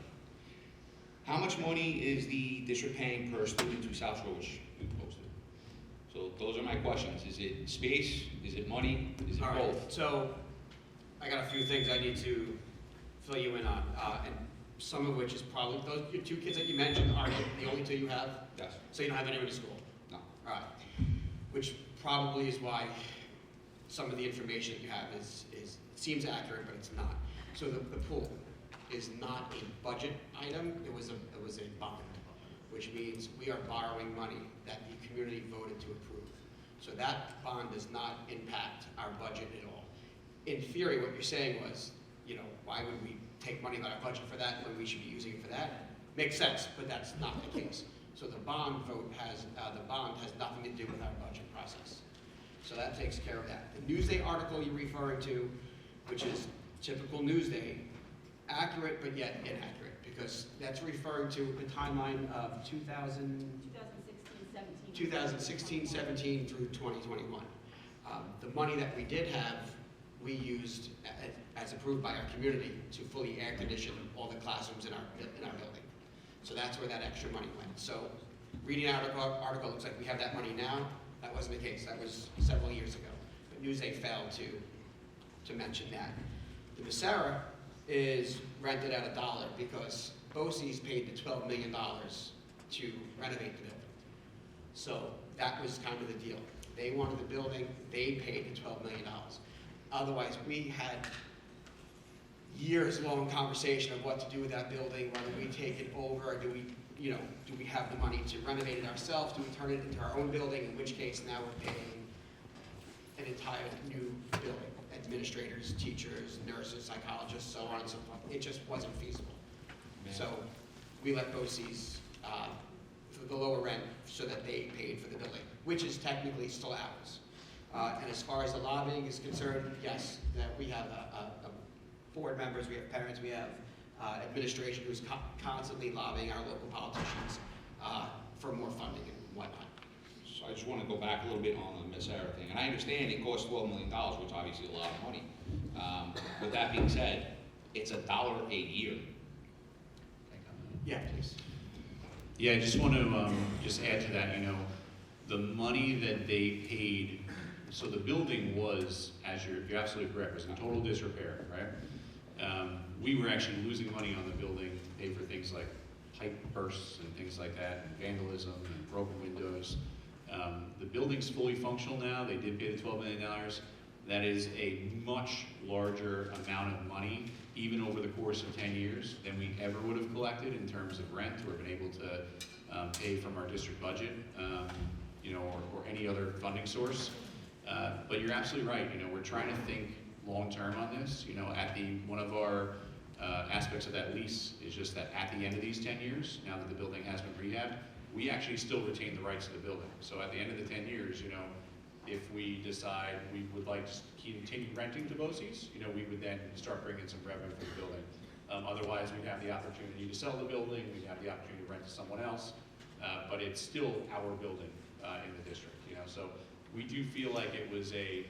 How much money is the district paying per student to South Shore, which we posted? So those are my questions. Is it space? Is it money? Is it All both? right, so I got a few things I need to fill you in on, and some of which is probably, those your two kids that you mentioned are the only two you have? Yes. So you don't have anyone in school? No. All right, which probably is why some of the information you have seems accurate, but it's not. So the pool is not a budget item, it was a bond, which means we are borrowing money that the community voted to approve. So that bond does not impact our budget at all. In theory, what you're saying was, why would we take money out of our budget for that when we should be using it for that? Makes sense, but that's not the case. So the bond vote has nothing to do with our budget process. So that takes care of that. The Newsday article you're referring to, which is typical Newsday, accurate but yet inaccurate, because that's referring to the timeline of 2016-17 through 2021. The money that we did have, we used as approved by our community to fully air condition all the classrooms in our building. So that's where that extra money went. So reading our article looks like we have that money now. That wasn't the case. That was several years ago. But Newsday failed to mention that. The Macera is rented at $1 because Bosse's paid the $12 million to renovate the building. So that was kind of the deal. They wanted the building, they paid the $12 million. Otherwise, we had years-long conversation of what to do with that building, whether we take it over, or do we have the money to renovate it ourselves, do we turn it into our own building, in which case now we're paying an entire new building. Administrators, teachers, nurses, psychologists, so on and so forth. It just wasn't feasible. Man. So we let Bosse's for the lower rent so that they paid for the building, which is technically still ours. And as far as the lobbying is concerned, yes, that we have board members, we have parents, we have administration who's constantly lobbying our local politicians for more funding and whatnot. So I just want to go back a little bit on the Macera thing. And I understand it costs $12 million, which obviously is a lot of money. With that being said, it's $1 a year. Yeah, please. Yeah, I just want to just add to that, the money that they paid, so the building was, as you're absolutely correct, was in total disrepair, right? We were actually losing money on the building to pay for things like pipe bursts and things like that, and vandalism and broken windows. The building's fully functional now. They did pay the $12 million. That is a much larger amount of money, even over the course of 10 years, than we ever would have collected in terms of rent or been able to pay from our district budget, or any other funding source. But you're absolutely right. We're trying to think long-term on this. One of our aspects of that lease is just that at the end of these 10 years, now that the building has been rehabbed, we actually still retain the rights to the building. So at the end of the 10 years, if we decide we would like to continue renting to BOCES, we would then start bringing some revenue for the building. Otherwise, we'd have the opportunity to sell the building, we'd have the opportunity to rent to someone else, but it's still our building in the district. So we do feel like it was a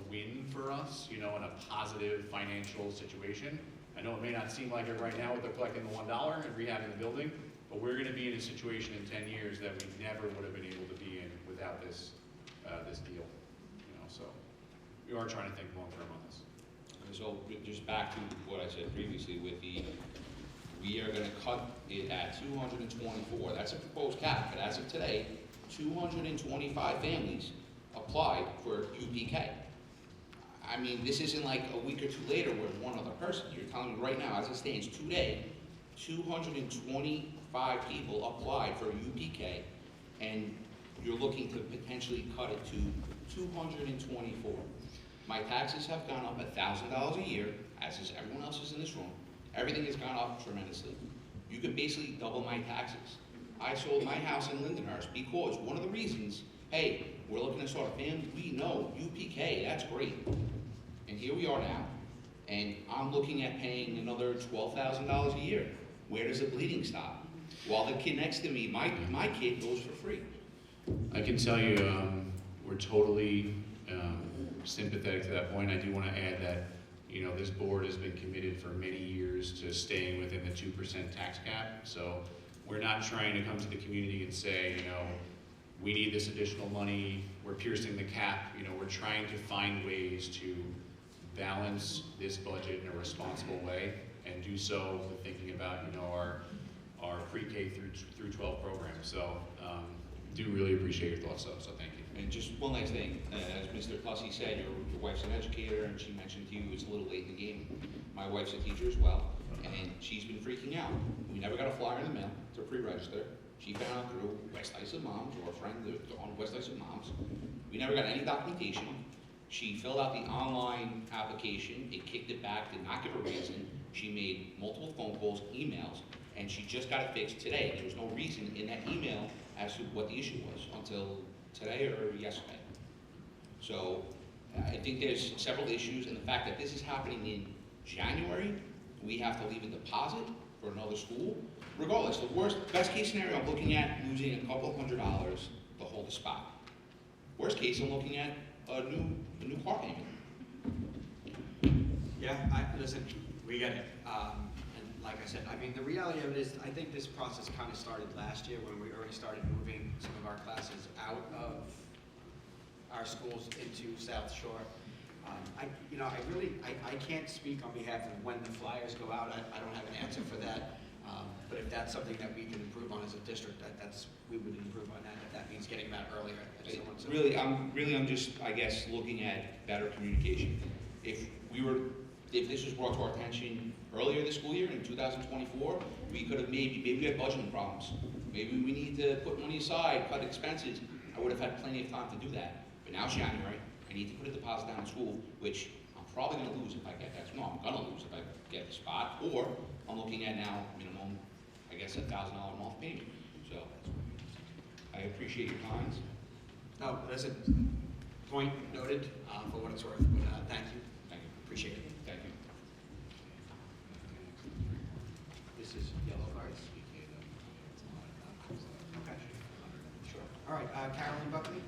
win for us, in a positive financial situation. I know it may not seem like it right now with the collecting the $1 and rehabbing the building, but we're going to be in a situation in 10 years that we never would have been able to be in without this deal. So we are trying to think long term on this. So just back to what I said previously we are gonna cut it at 224. That's a proposed cap, but as of today, 225 families applied for UPK. I mean, this isn't like a week or two later with one other person. You're telling me right now, as it stands today, 225 people applied for UPK, and you're looking to potentially cut it to 224. My taxes have gone up $1,000 a year, as is everyone else's in this room. Everything has gone up tremendously. You could basically double my taxes. I sold my house in Lindenhurst because one of the reasons, hey, we're looking to start a family, we know UPK, that's great. And here we are now, and I'm looking at paying another $12,000 a year. Where does the bleeding stop? While the kid next to me, my kid goes for free. I can tell you, we're totally sympathetic to that point. I do want to add that, this board has been committed for many years to staying within the 2% tax cap. So we're not trying to come to the community and say, we need this additional money, we're piercing the cap. We're trying to find ways to balance this budget in a responsible way and do so with thinking about, our pre-K through 12 program. So do really appreciate your thoughts, though, so thank you. And just one last thing, as Mr. Plessy said, your wife's an educator, and she mentioned to you it's a little late in the game. My wife's a teacher as well, and she's been freaking out. We never got a flyer in the mail to pre-register. She found out through West Islip Moms, or a friend on West Islip Moms. We never got any documentation. She filled out the online application, it kicked it back, did not give a reason. She made multiple phone calls, emails, and she just got it fixed today. There was no reason in that email as to what the issue was until today or yesterday. So I think there's several issues, and the fact that this is happening in January, we have to leave a deposit for another school. Regardless, best case scenario, I'm looking at losing a couple $100 to hold a spot. Worst case, I'm looking at a new car payment. Yeah, listen, we get it. And like I said, the reality of it is, I think this process kind of started last year when we already started moving some of our classes out of our schools into South Shore. I can't speak on behalf of when the flyers go out. I don't have an answer for that. But if that's something that we can improve on as a district, we would improve on that. If that means getting them out earlier. I'm just, I guess, looking at better communication. If this was brought to our attention earlier this school year in 2024, we could have maybe we had budgeting problems. Maybe we need to put money aside, cut expenses. I would have had plenty of time to do that. But now it's January. I need to put a deposit down in school, which I'm probably going to lose if I get that. No, I'm going to lose if I get the spot. Or I'm looking at now minimum, I guess, $1,000 a month payment. So I appreciate your comments. No, listen, point noted for what it's worth. But thank you. Thank you. Appreciate it. Thank you. This is yellow cards. Okay. Sure. All right, Carolyn Buckley.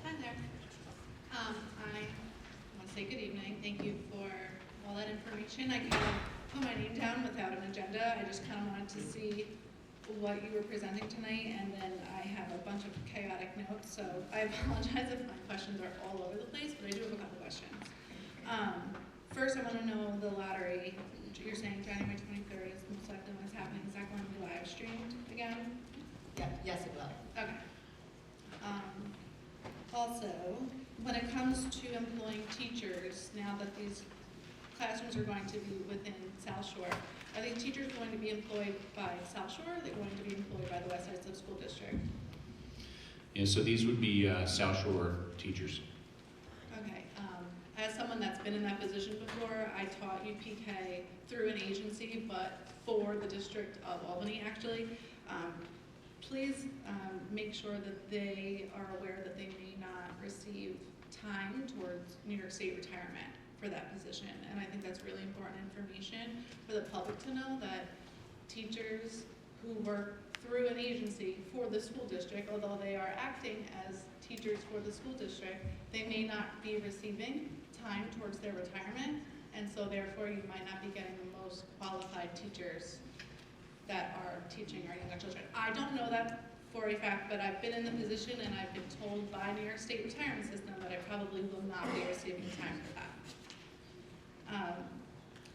Hi there. I want to say good evening. Thank you for all that information. I kind of put my name down without an agenda. I just kind of wanted to see what you were presenting tonight, and then I have a bunch of chaotic notes, so I apologize if my questions are all over the place, but I do have a couple questions. first I want to know the lottery. You're saying January 23rd is most likely when it's happening. Is that going to be live streamed again? Yeah, yes, it will. Okay. Also, when it comes to employing teachers, now that these classrooms are going to be within South Shore, are these teachers going to be employed by South Shore, or are they going to be employed by the West Side School District? Yeah, so these would be South Shore teachers. Okay, as someone that's been in that position before, I taught UPK through an agency, but for the District of Albany, actually. Please make sure that they are aware that they may not receive time towards New York State retirement for that position. And I think that's really important information for the public to know, that teachers who work through an agency for the school district, although they are acting as teachers for the school district, they may not be receiving time towards their retirement, and so therefore you might not be getting the most qualified teachers that are teaching our younger children. I don't know that for a fact, but I've been in the position and I've been told by New York State retirement system that I probably will not be receiving time for that.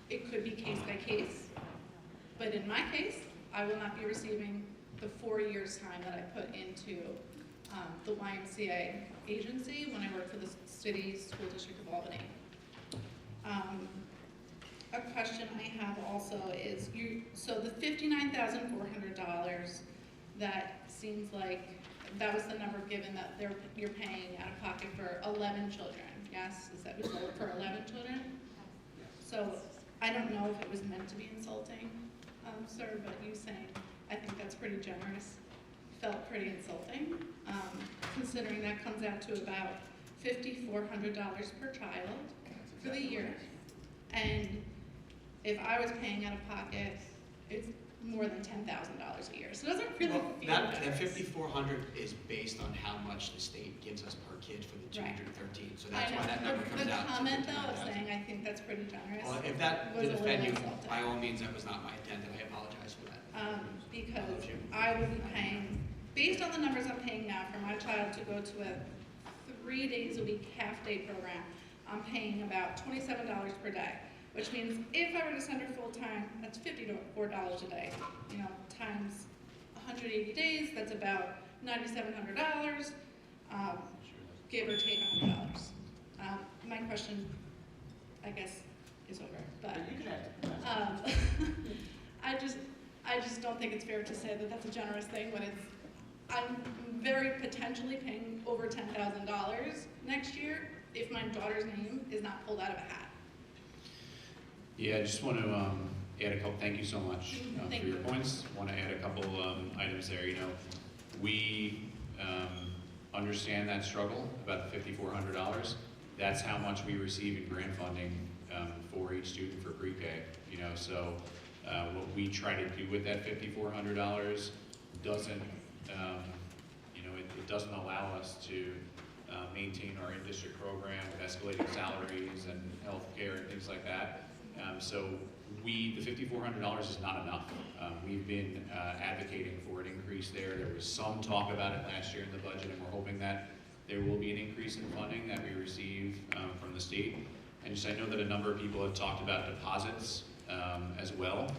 It could be case by case, but in my case, I will not be receiving the 4 years time that I put into the YMCA agency when I worked for the City School District of Albany. A question I have also is, so the $59,400, that seems like that was the number given that you're paying out of pocket for 11 children, yes? Is that for 11 children? So I don't know if it was meant to be insulting, sir, but you saying, I think that's pretty generous, felt pretty insulting, considering that comes out to about $5,400 per child for the year. And if I was paying out of pocket, it's more than $10,000 a year. So it doesn't really Well, feel that generous. 5,400 is based on how much the state gives us per kid for the 213. So that's I know. why that number comes The out to comment though of 59,000. saying I think that's pretty generous. Well, if that was did a little offend you, insulting. by all means, that was not my intent, and I apologize for that. Because I would be paying, based on the numbers I'm paying now for my child to go to a 3 days a week half-day program, I'm paying about $27 per day, which means if I were to send her full-time, that's $54 a day. You know, times 180 days, that's about $9,700, give or take $100. My question, I guess, is over, but I just don't think it's fair to say that that's a generous thing when I'm very potentially paying over $10,000 next year if my daughter's name is not pulled out of a hat. Yeah, I just want to add a couple, thank you so much Thank for your you. points. Want to add a couple items there. You know, we understand that struggle about the $5,400. That's how much we receive in grant funding for each student for pre-K. You know, so what we try to do with that $5,400 doesn't, you know, it doesn't allow us to maintain our in-district program with escalating salaries and health care and things like that. So the $5,400 is not enough. We've been advocating for an increase there. There was some talk about it last year in the budget, and we're hoping that there will be an increase in funding that we receive from the state. And just I know that a number of people have talked about deposits as well.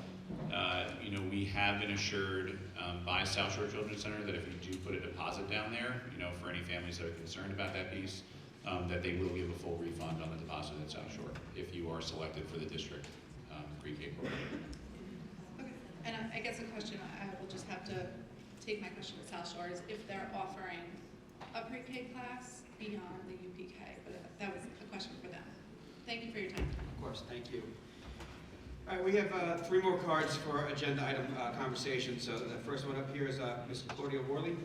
You know, we have been assured by South Shore Children's Center that if we do put a deposit down there, you know, for any families that are concerned about that piece, that they will give a full refund on the deposit at South Shore if you are selected for the district pre-K program. Okay, and I guess a question, I will just have to take my question to South Shore, is if they're offering a pre-K class beyond the UPK, but that was a question for them. Thank you for your time. Of course, thank you. All right, we have 3 more cards for agenda item conversation. So the first one up here is Ms. Claudia Worley.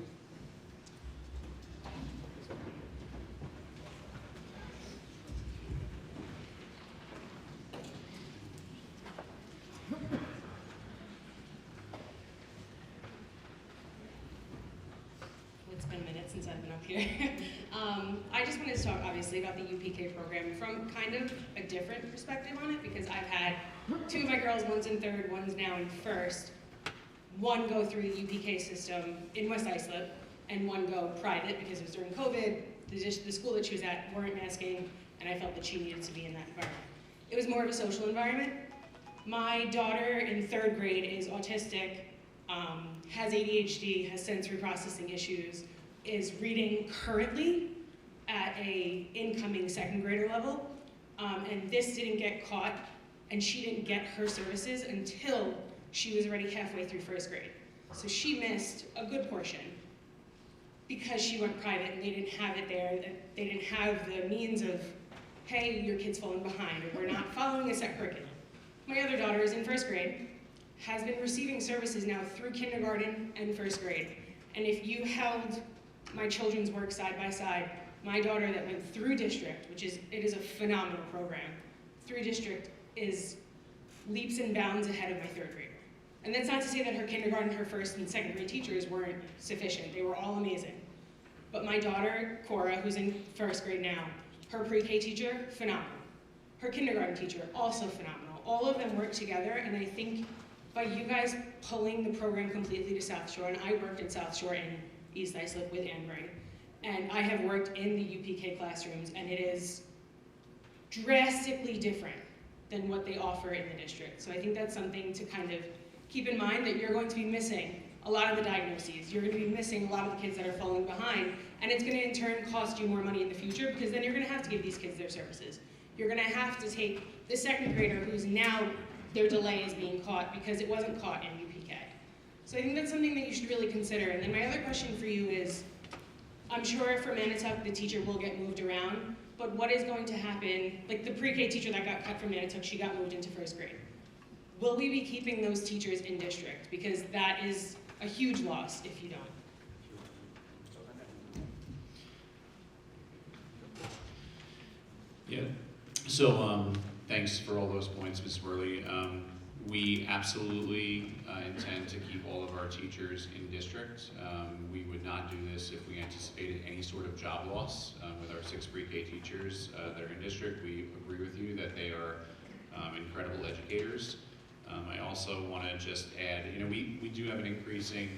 It's been a minute since I've been up here. I just wanted to talk, obviously, about the UPK program from kind of a different perspective on it, because I've had 2 of my girls, one's in 3rd, one's now in 1st. One go through the UPK system in West Islip, and one go private because it was during COVID. The school that she was at weren't masking, and I felt that she needed to be in that environment. It was was more of a social environment. My daughter in 3rd grade is autistic, has ADHD, has sensory processing issues, is reading currently at a incoming 2nd grader level, and this didn't get caught, and she didn't get her services until she was already halfway through 1st grade. So she missed a good portion because she went private and they didn't have it there, that they didn't have the means of, hey, your kid's falling behind, or we're not following a set curriculum. My other daughter is in 1st grade, has been receiving services now through kindergarten and 1st grade. And if you held my children's work side by side, my daughter that went through district, it is a phenomenal program, through district is leaps and bounds ahead of my 3rd grader. And that's not to say that her kindergarten, her 1st and 2nd grade teachers weren't sufficient. They were all amazing. But my daughter, Cora, who's in 1st grade now, her pre-K teacher, phenomenal. Her kindergarten teacher, also phenomenal. All of them work together, and I think by you guys pulling the program completely to South Shore, and I worked in South Shore and East Islip with Anne Marie, and I have worked in the UPK classrooms, and it is drastically different than what they offer in the district. So I think that's something to kind of keep in mind, that you're going to be missing a lot of the diagnoses. You're going to be missing a lot of the kids that are falling behind, and it's going to in turn cost you more money in the future, because then you're going to have to give these kids their services. You're going to have to take the 2nd grader who's now, their delay is being caught because it wasn't caught in UPK. So I think that's something that you should really consider. And then my other question for you is, I'm sure for Manitowoc the teacher will get moved around, but what is going to happen, like the pre-K teacher that got cut from Manitowoc, she got moved into 1st grade. Will we be keeping those teachers in district? Because that is a huge loss if you don't. Yeah, so thanks for all those points, Ms. Worley. We absolutely intend to keep all of our teachers in district. We would not do this if we anticipated any sort of job loss with our 6 pre-K teachers that are in district. We agree with you that they are incredible educators. I also want to just add, we do have an increasing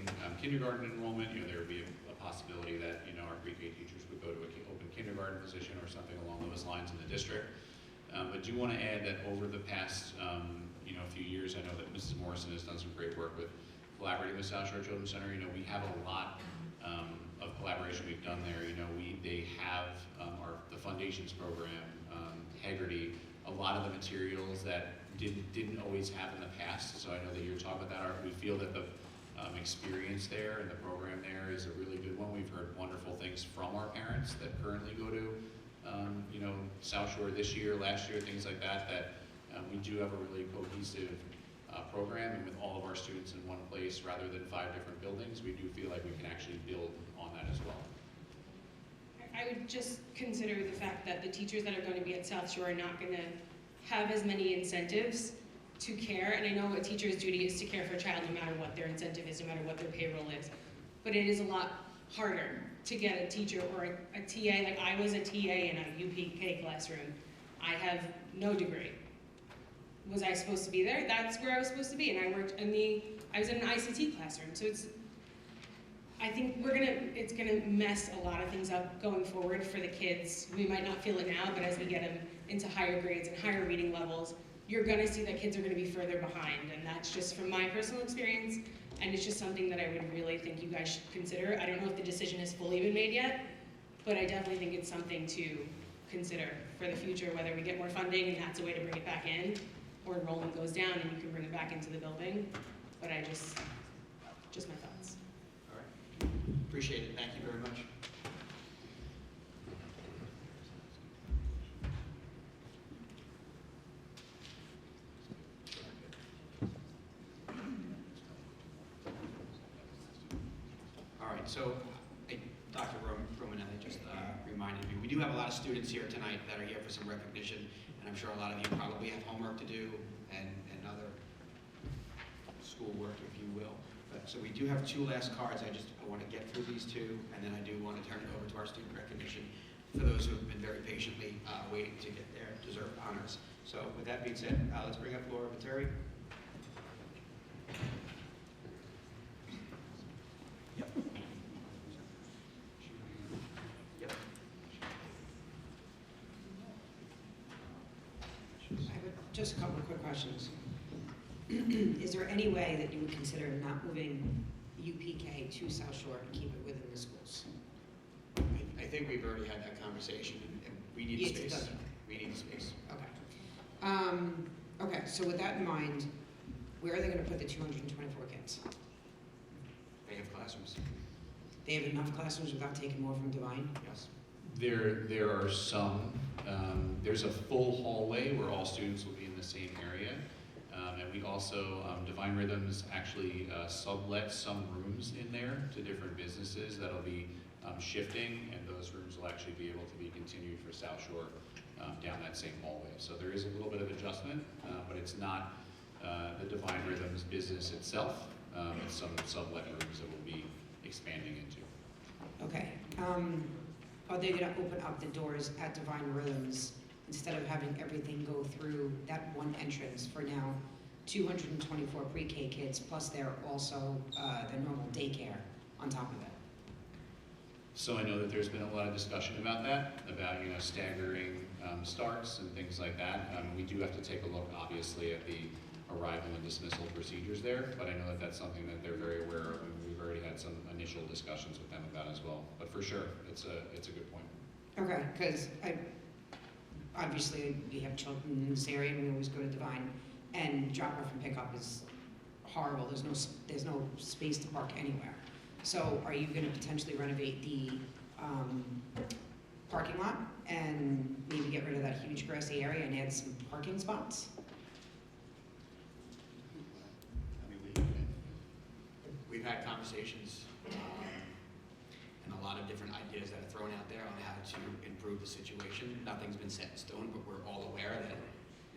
kindergarten enrollment. There would be a possibility that, our pre-K teachers would go to an open kindergarten position or something along those lines in the district. But do want to add that over the past, few years, I know that Mrs. Morrison has done some great work with collaborating with South Shore Children's Center. We have a lot of collaboration we've done there. They have the Foundations program, Haggerty, a lot of the materials that didn't always have in the past. So I know that you're talking about that. We feel that the experience there and the program there is a really good one. We've heard wonderful things from our parents that currently go to South Shore this year, last year, things like that, we do have a really cohesive program, and with all of our students in one place rather than 5 different buildings, we do feel like we can actually build on that as well. I would just consider the fact that the teachers that are going to be at South Shore are not going to have as many incentives to care, and I know a teacher's duty is to care for a child no matter what their incentive is, no matter what their payroll is, but it is a lot harder to get a teacher or a TA. Like I was a TA in a UPK classroom. I have no degree. Was I supposed to be there? That's where I was supposed to be, and I was in an ICT classroom. So I think it's gonna mess a lot of things up going forward for the kids. We might not feel it now, but as we get them into higher grades and higher reading levels, you're gonna see that kids are gonna be further behind, and that's just from my personal experience, and it's just something that I would really think you guys should consider. I don't know if the decision has fully been made yet, but I definitely think it's something to consider for the future, whether we get more funding and that's a way to bring it back in, or enrollment goes down and you can bring it back into the building. But just my thoughts. All right. Appreciate it. Thank you very much. All right. So, Dr. Romanelli just reminded me, we do have a lot of students here tonight that are here for some recognition, and I'm sure a lot of you probably have homework to do and other schoolwork, if you will. So we do have 2 last cards. I want to get through these 2, and then I do want to turn it over to our student recognition for those who have been very patiently waiting to get their deserved honors. So with that being said, let's bring up Laura Materi. Yep. Yep. I Just a couple of quick questions. Is there any way that you would consider not moving UPK to South Shore and keep it within the schools? I think we've already had that conversation, and we need Yes, the it space. does. We need the space. Okay. Okay, so with that in mind, where are they gonna put the 224 kids? They have classrooms, They have enough classrooms without taking more from Divine? yes. There are some, there's a full hallway where all students will be in the same area. And we also, Divine Rhythms actually sublet some rooms in there to different businesses that'll be shifting, and those rooms will actually be able to be continued for South Shore down that same hallway. So there is a little bit of adjustment, but it's not the Divine Rhythms business itself. It's some sublet rooms that we'll be expanding into. Okay. Are they gonna open up the doors at Divine Rhythms instead of having everything go through that one entrance for now 224 pre-K kids, plus they're also the normal daycare on top of it? So I know that there's been a lot of discussion about that, about, you know, staggering starts and things like that. We do have to take a look, obviously, at the arrival and dismissal procedures there, but I know that that's something that they're very aware of, and we've already had some initial discussions with them about as well. But for sure, it's a good point. Okay, because obviously we have children in this area and we always go to Divine, and drop off and pick up is horrible. There's no space to park anywhere. So are you gonna potentially renovate the parking lot and maybe get rid of that huge grassy area and add some parking spots? I mean, we've had conversations, and a lot of different ideas that are thrown out there on how to improve the situation. Nothing's been set in stone, but we're all aware that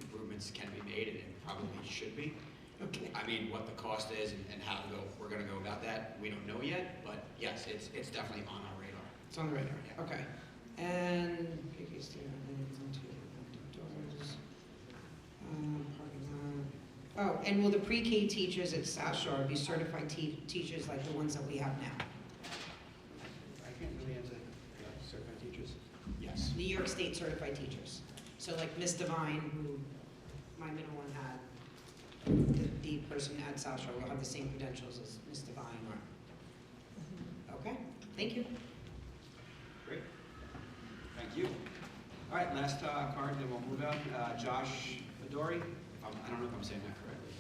improvements can be made, and it probably should be. Okay. I mean, what the cost is and how we're gonna go about that, we don't know yet, but yes, it's definitely on our radar. It's on the radar, okay. And, parking lot. Oh, and will the pre-K teachers at South Shore be certified teachers like the ones that we have now? I can't really answer that. Certified teachers? Yes. New York State certified teachers. So like Miss Divine, who my middle one had, the person at South Shore will have the same credentials as Miss Divine, or? Okay, thank you. Great. Thank you. All right, last card, then we'll move on. Josh Midori. I don't know if I'm saying that correctly.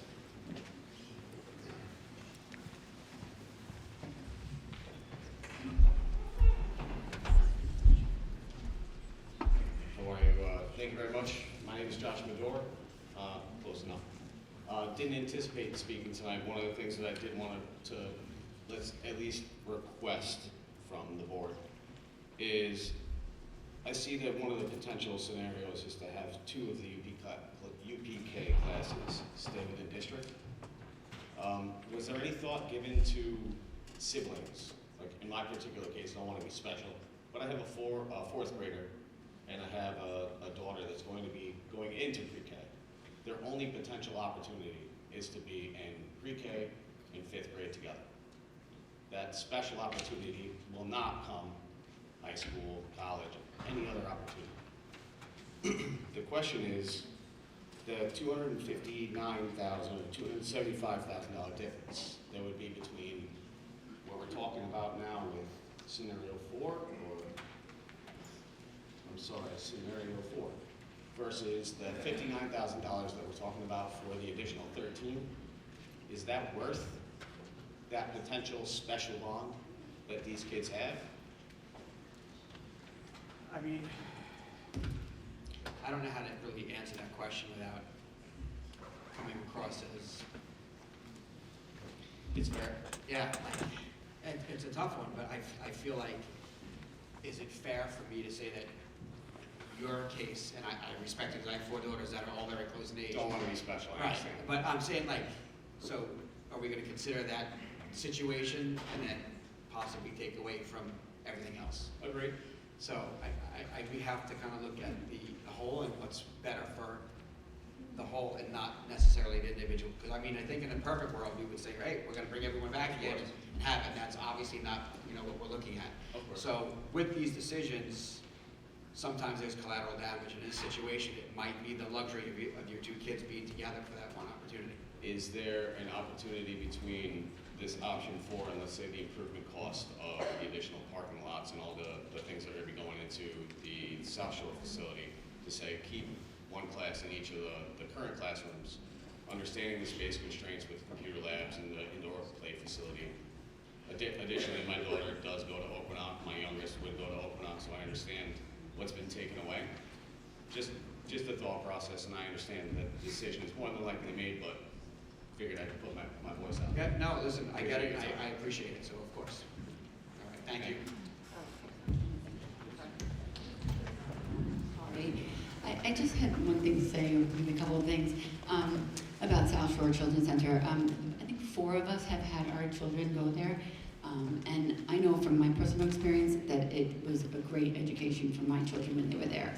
How are you? Thank you very much. My name is Josh Medor. Close enough. Didn't anticipate speaking tonight. One of the things that I did want to let's at least request from the board is I see that one of the potential scenarios is to have two of the UPK classes stay within district. Was there any thought given to siblings? Like in my particular case, I don't want to be special, but I have a fourth grader and I have a daughter that's going to be going into pre-K. Their only potential opportunity is to be in pre-K and fifth grade together. That special opportunity will not come high school, college, any other opportunity. The question is the $259,000 or $275,000 difference that would be between what we're talking about now with scenario 4 scenario 4 versus the $59,000 that we're talking about for the additional 13. Is that worth that potential special bond that these kids have? I mean, I don't know how to really answer that question without coming across as it's fair. Yeah, it's a tough one, but I feel like, is it fair for me to say that your case, and I respect it because I have 4 daughters that are all very close in age. Don't want to be special, I Right, understand. but I'm saying like, so are we going to consider that situation and then possibly take away from everything else? Agreed. So we have to kind of look at the whole and what's better for the whole and not necessarily the individual. Because I mean, I think in a perfect world, we would say, hey, we're going to bring everyone back again and have it. And that's obviously not, what we're looking at. Of course. So with these decisions, sometimes there's collateral damage. In this situation, it might be the luxury of your two kids being together for that one opportunity. Is there an opportunity between this option 4 and let's say the improvement cost of the additional parking lots and all the things that are going to be going into the South Shore facility to say keep one class in each of the current classrooms, understanding the space constraints with computer labs and the indoor play facility? Additionally, my daughter does go to Okanagan. My youngest would go to Okanagan, so I understand what's been taken away. Just the thought process, and I understand that the decision is more than likely made, but figured I could put my voice out. Yeah, no, listen, I get it, I appreciate it, so of course. All right, thank you. I just had one thing to say, or maybe a couple of things, about South Shore Children's Center. I think 4 of us have had our children go there, and I know from my personal experience that it was a great education for my children when they were there.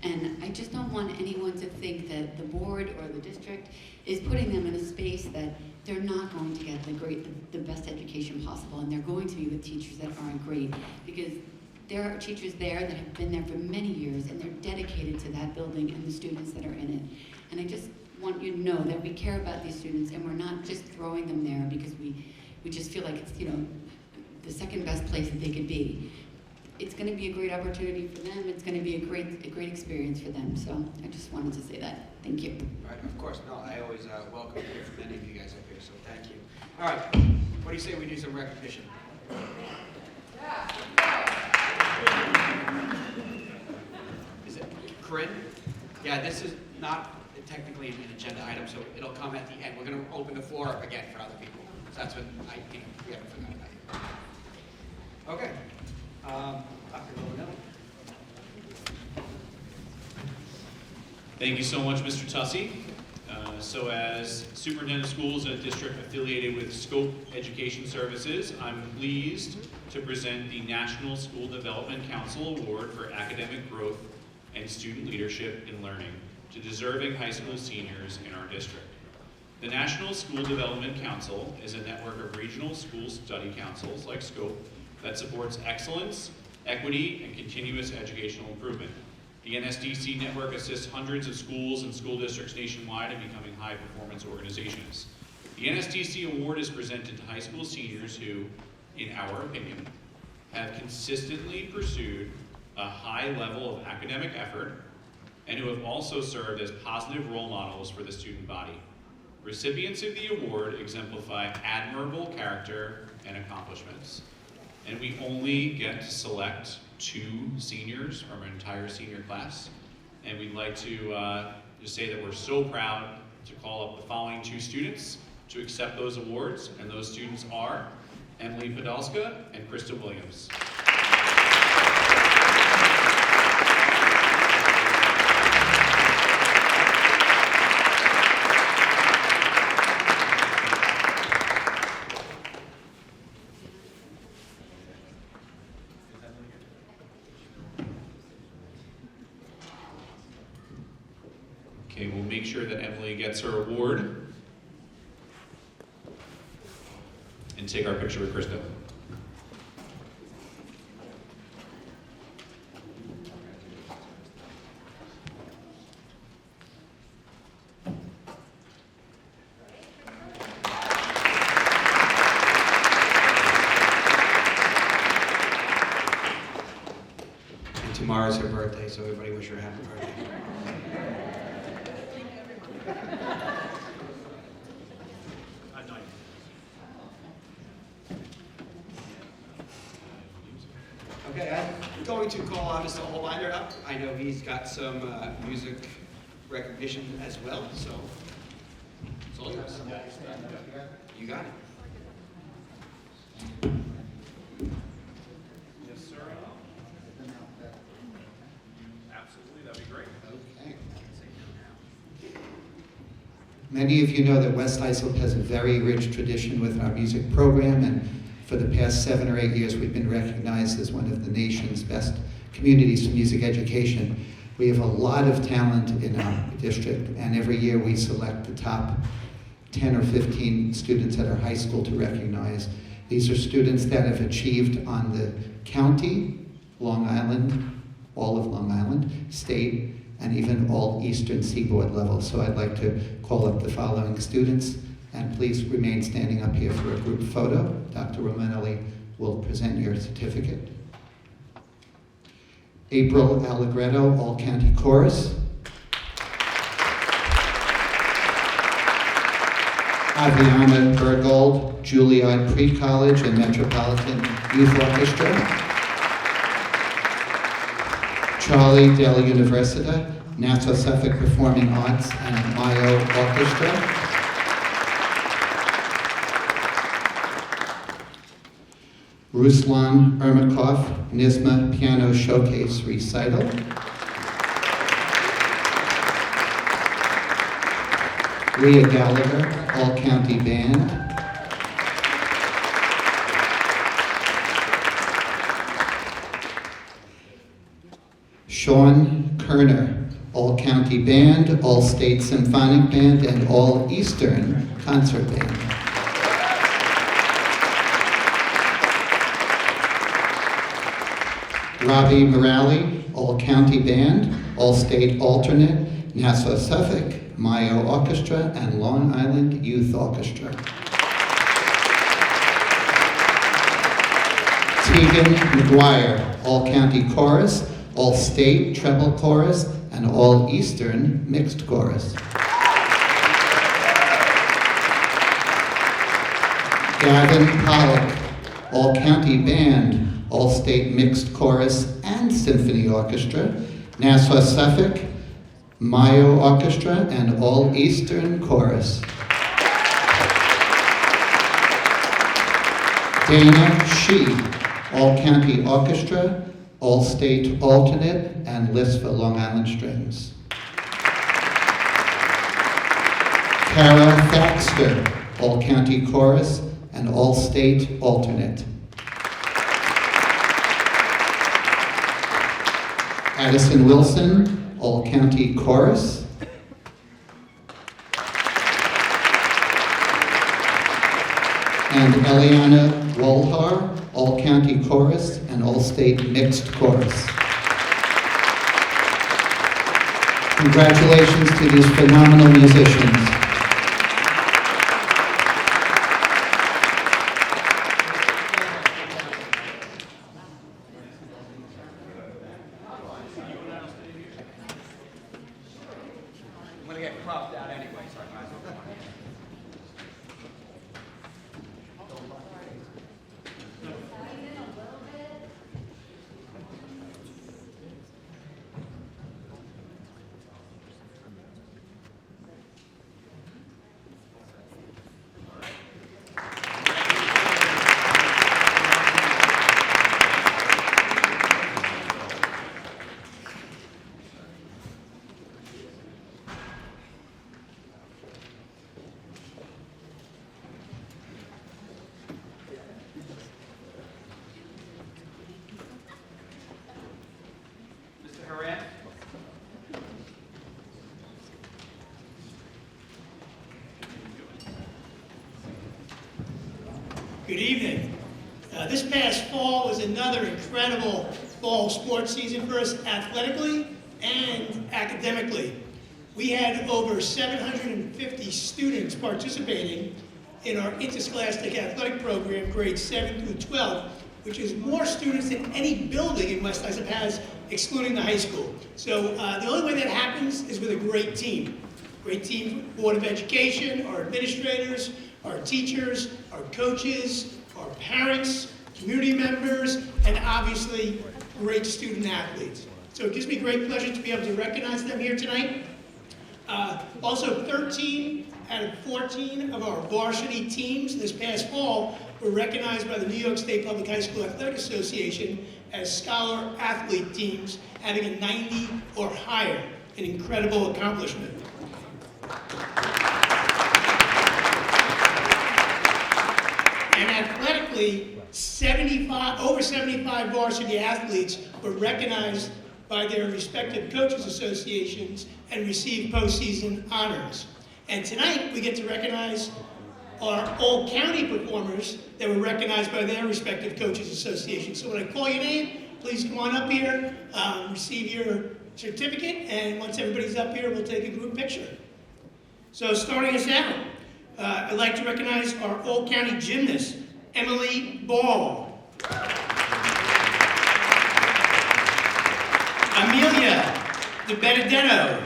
And I just don't want anyone to think that the board or the district is putting them in a space that they're not going to get the best education possible, and they're going to be with teachers that aren't great, because there are teachers there that have been there for many years, and they're dedicated to that building and the students that are in it. And I just want you to know that we care about these students, and we're not just throwing them there because we just feel like it's, you know, the second best place that they could be. It's going to be a great opportunity for them. It's going to be a great experience for them. So I just wanted to say that. Thank you. All right, of course, no, I always welcome to hear from any of you guys up here, so thank you. All right, what do you say we do some recognition? Is it Corinne? Yeah, this is not technically an agenda item, so it'll come at the end. We're going to open the floor up again for other people. So that's what we haven't forgotten about you. Okay. Dr. Lowenell. Thank you so much, Mr. Tussey. So as superintendent of schools in a district affiliated with Scope Education Services, I'm pleased to present the National School Development Council Award for Academic Growth and Student Leadership in Learning to deserving high school seniors in our district. The National School Development Council is a network of regional school study councils like Scope that supports excellence, equity, and continuous educational improvement. The NSDC network assists hundreds of schools and school districts nationwide in becoming high-performance organizations. The NSDC award is presented to high school seniors who, in our opinion, have consistently pursued a high level of academic effort and who have also served as positive role models for the student body. Recipients of the award exemplify admirable character and accomplishments. And we only get to select 2 seniors from an entire senior class. And we'd like to just say that we're so proud to call up the following 2 students to accept those awards. And those students are Emily Podolska and Krista Williams. Okay, we'll make sure that Emily gets her award and take our picture with Krista. And tomorrow's her birthday, so everybody wish her a happy birthday. Okay, I'm going to call Mr. Holbinder up. I know he's got some music recognition as well, so it's all yours. You got it. Yes, sir. Absolutely, that'd be great. Okay. Many of you know that West Islip has a very rich tradition with our music program, and for the past 7 or 8 years we've been recognized as one of the nation's best communities for music education. We have a lot of talent in our district, and every year we select the top 10 or 15 students at our high school to recognize. These are students that have achieved on the county, Long Island, all of Long Island, state, and even all Eastern Seaboard level. So I'd like to call up the following students, and please remain standing up here for a group photo. Dr. Romanelli will present your certificate. April Allegretto, All County Chorus. Aviana Bergold, Juilliard Pre-College and Metropolitan Youth Orchestra. Charlie Della Universita, Nassau Suffolk Performing Arts and Mayo Orchestra. Ruslan Ermakov, NISMA Piano Showcase Recital. Leah Gallagher, All County Band. Sean Kerner, All County Band, All State Symphonic Band, and All Eastern Concert Band. Robbie Morali, All County Band, All State Alternate, Nassau Suffolk, Mayo Orchestra, and Long Island Youth Orchestra. Tegan McGuire, All County Chorus, All State Treble Chorus, and All Eastern Mixed Chorus. Gavin Pollock, All County Band, All State Mixed Chorus and Symphony Orchestra, Nassau Suffolk, Mayo Orchestra, and All Eastern Chorus. Dana Shee, All County Orchestra, All State Alternate, and List for Long Island Strings. Kara Thaxter, All County Chorus, and All State Alternate. Addison Wilson, All County Chorus. And Eliana Wolhar, All County Chorus and All State Mixed Chorus. Congratulations to these phenomenal musicians. I'm gonna get cropped out anyway, so I might as well go on. Mr. Haran? Good evening. This past fall was another incredible fall sports season for us athletically and academically. We had over 750 students participating in our interscholastic athletic program, grades 7 through 12, which is more students than any building in West Islip has, excluding the high school. So the only way that happens is with a great team. Great team, Board of Education, our administrators, our teachers, our coaches, our parents, community members, and obviously great student athletes. So it gives me great pleasure to be able to recognize them here tonight. Also 13 out of 14 of our varsity teams this past fall were recognized by the New York State Public High School Athletic Association as scholar athlete teams having a 90 or higher, an incredible accomplishment. And athletically, over 75 varsity athletes were recognized by their respective coaches associations and received postseason honors. And tonight, we get to recognize our all-county performers that were recognized by their respective coaches associations. So when I call your name, please come on up here, receive your certificate, and once everybody's up here, we'll take a group picture. So starting us out, I'd like to recognize our Old County gymnast, Emily Ball. Amelia De Benedetto.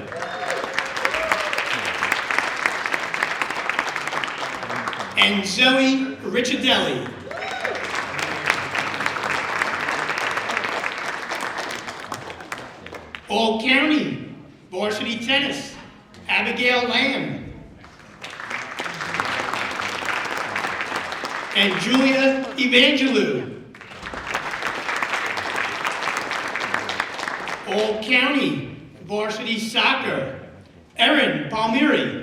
And Zoe Ricciardelli. All County varsity tennis, Abigail Lamb. And Julia Evangelou. All County varsity soccer, Erin Palmieri.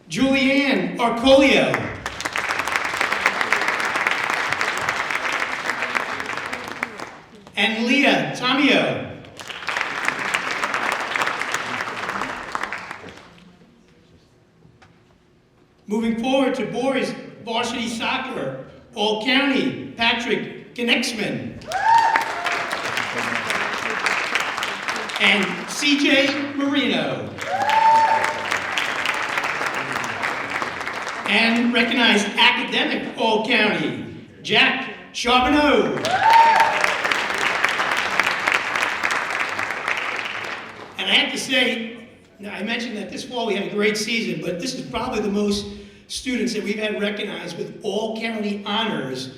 Julianne Arcolio. And Leah Tamio. Moving forward to boys varsity soccer, All County, Patrick Knexman. And CJ Marino. And recognize academic All County, Jack Charbonneau. And I have to say, now I mentioned that this fall we had a great season, but this is probably the most students that we've had recognized with All County honors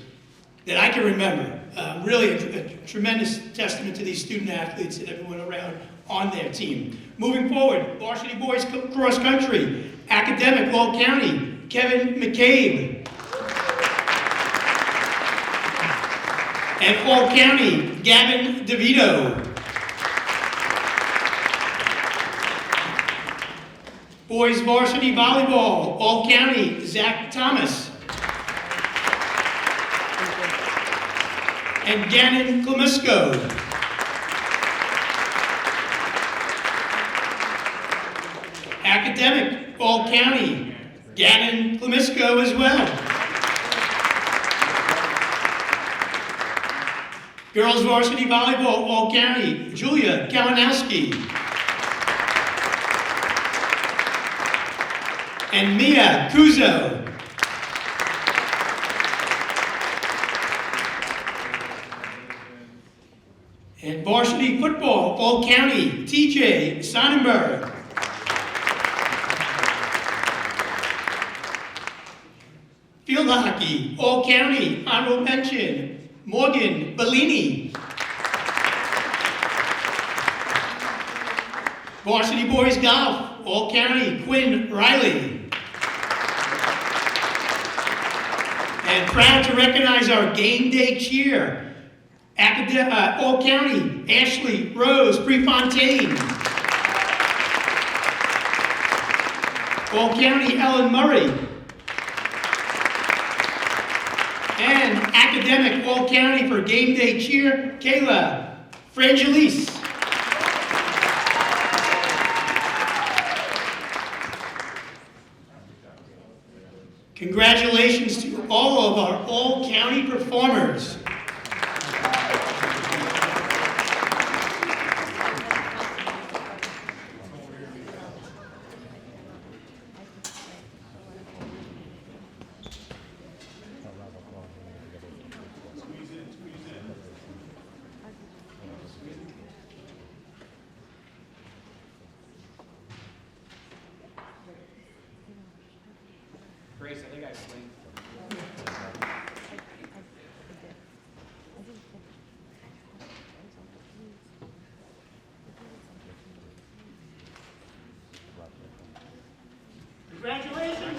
that I can remember. Really a tremendous testament to these student athletes and everyone around on their team. Moving forward, varsity boys cross country, academic All County, Kevin McCabe. And All County, Gavin DeVito. Boys varsity volleyball, All County, Zach Thomas. And Gannon Klemisco. Academic, All County, Gannon Klemisco as well. Girls varsity volleyball, All County, Julia Kalinowski. And Mia Kuzo. And varsity football, All County, TJ Sonnenberg. Field hockey, All County, honorable mention, Morgan Bellini. Varsity boys golf, All County, Quinn Riley. And proud to recognize our game day cheer, All County, Ashley Rose Prefontaine. All County, Ellen Murray. And academic All County for game day cheer, Kayla Frangelis. Congratulations to all of our All County performers. Grace, I think I explained. Congratulations.